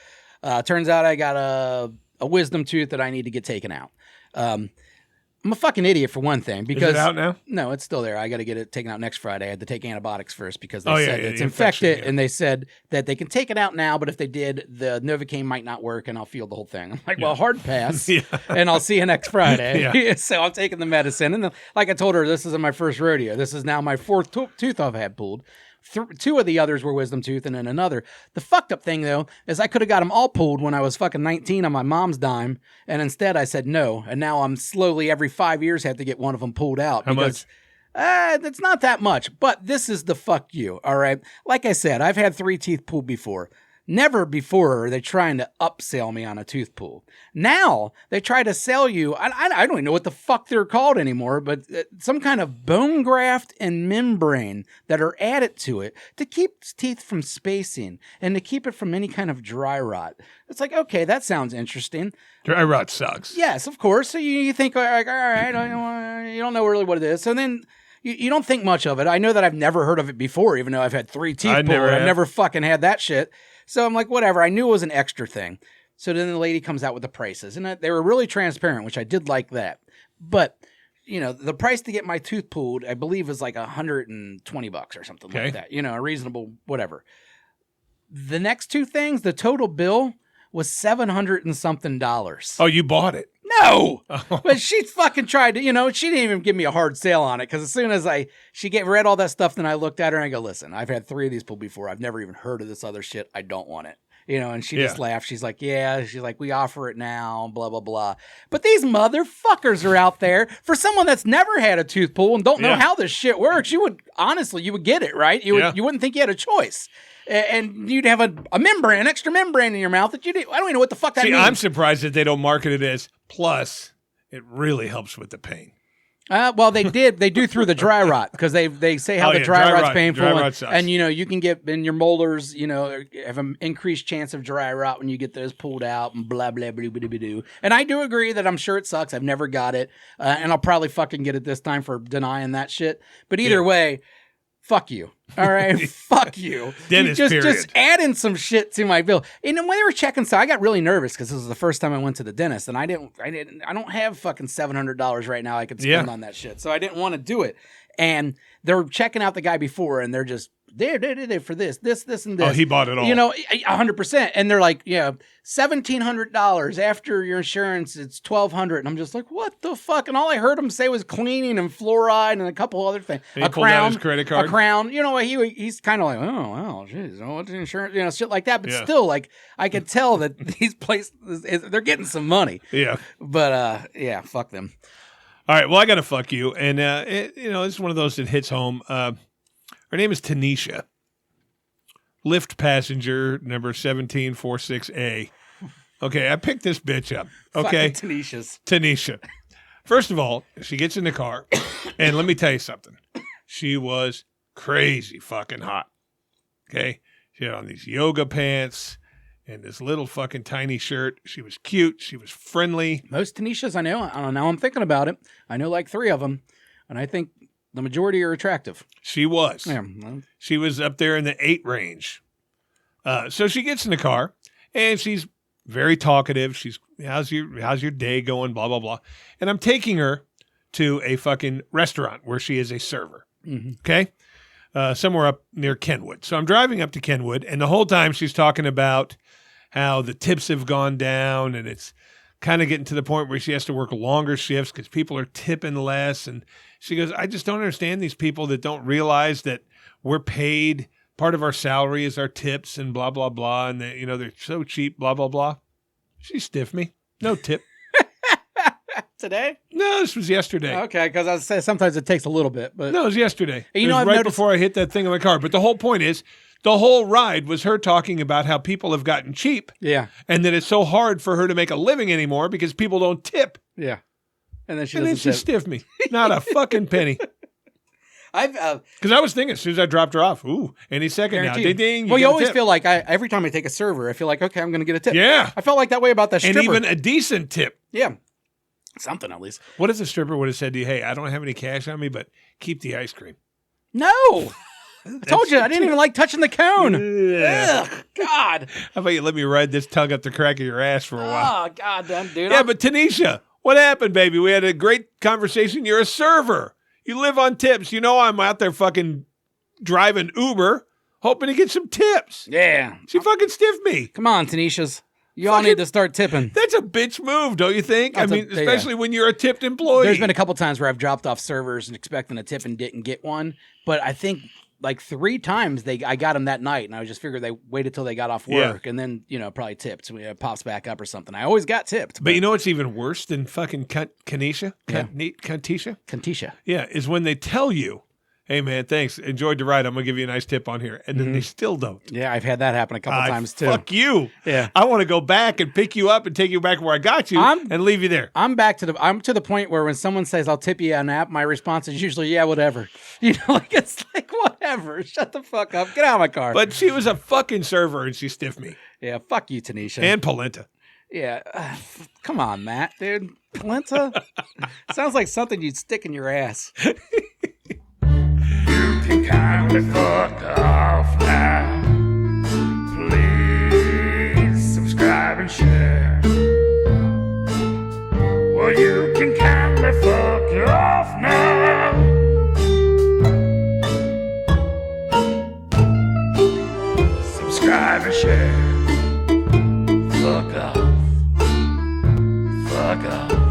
Turns out I got a wisdom tooth that I need to get taken out. I'm a fucking idiot for one thing because Is it out now? No, it's still there. I got to get it taken out next Friday. I had to take antibiotics first because they Oh, yeah, said yeah, it's the infected, infection, yeah. and they said that they can take it out now, but if they did, the Novocaine might not work, and I'll feel the whole thing. I'm like, well, hard pass, Yeah. and I'll see you next Friday. Yeah. So I'm taking the medicine, and then, like I told her, this isn't my first rodeo. This is now my fourth tooth I've had pulled. Two of the others were wisdom tooth, and then another. The fucked up thing, though, is I could have got them all pulled when I was fucking 19 on my mom's dime, and instead I said no, and now I'm slowly every 5 years have to get one of them pulled out. How much? It's not that much, but this is the fuck you, all right? Like I said, I've had 3 teeth pulled before. Never before are they trying to upsell me on a tooth pull. Now they try to sell you, I don't even know what the fuck they're called anymore, but some kind of bone graft and membrane that are added to it to keep teeth from spacing and to keep it from any kind of dry rot. It's like, okay, that sounds interesting. Dry rot sucks. Yes, of course. So you think, like, all right, you don't know really what it is. So then you don't think much of it. I know that I've never heard of it before, even though I've had 3 teeth pulled. I've never fucking had that shit. So I'm like, whatever. I knew it was an extra thing. So then the lady comes out with the prices. And they were really transparent, which I did like that. But, you know, the price to get my tooth pulled, I believe, is like $120 or something like that. You know, a reasonable whatever. The next 2 things, the total bill was $700 and something. Oh, you bought it? No, but she fucking tried to, you know, she didn't even give me a hard sale on it. Because as soon as she read all that stuff, then I looked at her and I go, listen, I've had 3 of these pulled before. I've never even heard of this other shit. I don't want it. You know, and she just laughed. She's like, yeah, she's like, we offer it now, blah, blah, blah. But these motherfuckers are out there for someone that's never had a tooth pull and don't know how this shit works. You would get it, right? You wouldn't think you had a choice. And you'd have a membrane, an extra membrane in your mouth that I don't even know what the fuck that means. I'm surprised that they don't market it as plus. It really helps with the pain. Well, they do through the dry rot because they say how the dry rot's painful. Dry rot sucks. And, you know, you can get in your molars, you know, have an increased chance of dry rot when you get those pulled out and blah, blah, blah, blah, blah, blah. And I do agree that I'm sure it sucks. I've never got it. And I'll probably fucking get it this time for denying that shit. But either way, fuck you. All right, fuck you. Dentist, just adding some shit to my bill. And then when they were checking, so I got really nervous because this was the first time I went to the dentist, and I don't have fucking $700 right now I could spend on that shit, so I didn't want to do it. And they're checking out the guy before, and they're just there for this, and this. Oh, he bought it all. You know, 100%. And they're like, yeah, $1,700 after your insurance. It's $1,200, and I'm just like, what the fuck? And all I heard him say was cleaning and fluoride and a couple other things. And he pulled out his credit card. A crown. You know, he's kind of like, oh wow, jeez, what's the insurance? You know, shit like that. But still, like, I could tell that these places they're getting some money. Yeah. But yeah, fuck them. All right, well, I got to fuck you. And, it's one of those that hits home. Her name is Tanisha. Lyft passenger number 1746A. Okay, I picked this bitch up. Okay. Fucking Tanisha. First of all, she gets in the car, and let me tell you something. She was crazy fucking hot. Okay? She had on these yoga pants and this little fucking tiny shirt. She was cute. She was friendly. Most Tanishas I know. Now I'm thinking about it. I know like 3 of them, and I think the majority are attractive. She was. Yeah. She was up there in the 8 range. So she gets in the car, and she's very talkative. She's, how's your day going, blah, blah, blah. And I'm taking her to a fucking restaurant where she is a server. Mm-hmm. Okay? Somewhere up near Kenwood. So I'm driving up to Kenwood, and the whole time she's talking about how the tips have gone down, and it's kind of getting to the point where she has to work longer shifts because people are tipping less. And she goes, I just don't understand these people that don't realize that we're paid. Part of our salary is our tips and blah, blah, blah. And they, they're so cheap, blah, blah, blah. She stiffed me. No tip. Today? No, this was yesterday. Okay, because I was saying sometimes it takes a little bit. But no, it was yesterday. You it know, was right before I hit that thing in my car. But the whole point is, the whole ride was her talking about how people have gotten cheap. Yeah. And that it's so hard for her to make a living anymore because people don't tip. Yeah. And then she stiffed me. Not a fucking penny. Because I was thinking as soon as I dropped her off, ooh, any second now, ding, ding. Well, you always feel like every time I take a server, I feel like, okay, I'm going to get a tip. Yeah. I felt like that way about that stripper. And even a decent tip. Yeah. Something at least. What if the stripper would have said to you, hey, I don't have any cash on me, but keep the ice cream? No. I told you I didn't even like touching the cone. Yeah. Ugh, God. How about you let me ride this tongue up the crack of your ass for a while? Oh, goddamn, dude. Yeah, but Tanisha, what happened, baby? We had a great conversation. You're a server. You live on tips. You know I'm out there fucking driving Uber, hoping to get some tips. Yeah. She fucking stiffed me. Come on, Tanishas. You all Fucking- need to start tipping. That's a bitch move, don't you think? That's Especially when you're a tipped employee. There's been a couple times where I've dropped off servers and expecting a tip and didn't get one, but I think like 3 times I got them that night, and I just figured they waited till they got off work and then probably tipped. It pops back up or something. I always got tipped. But you know what's even worse than fucking Kanisha? Yeah. Kantisha? Kantisha. Yeah, is when they tell you, hey man, thanks, enjoyed the ride, I'm gonna give you a nice tip on here, and then they still don't. Yeah, I've had that happen a couple times too. Fuck you. Yeah. I want to go back and pick you up and take you back where I got you and leave you there. I'm to the point where when someone says I'll tip you an app, my response is usually yeah, whatever. It's like whatever. Shut the fuck up. Get out of my car. But she was a fucking server and she stiffed me. yeah, fuck you, Tanisha. And polenta. yeah, come on, Matt, dude. Polenta sounds like something you'd stick in your ass. You can kindly fuck off now. Please subscribe and share. Well, you can kindly fuck off now. Subscribe and share. Fuck off. Fuck off.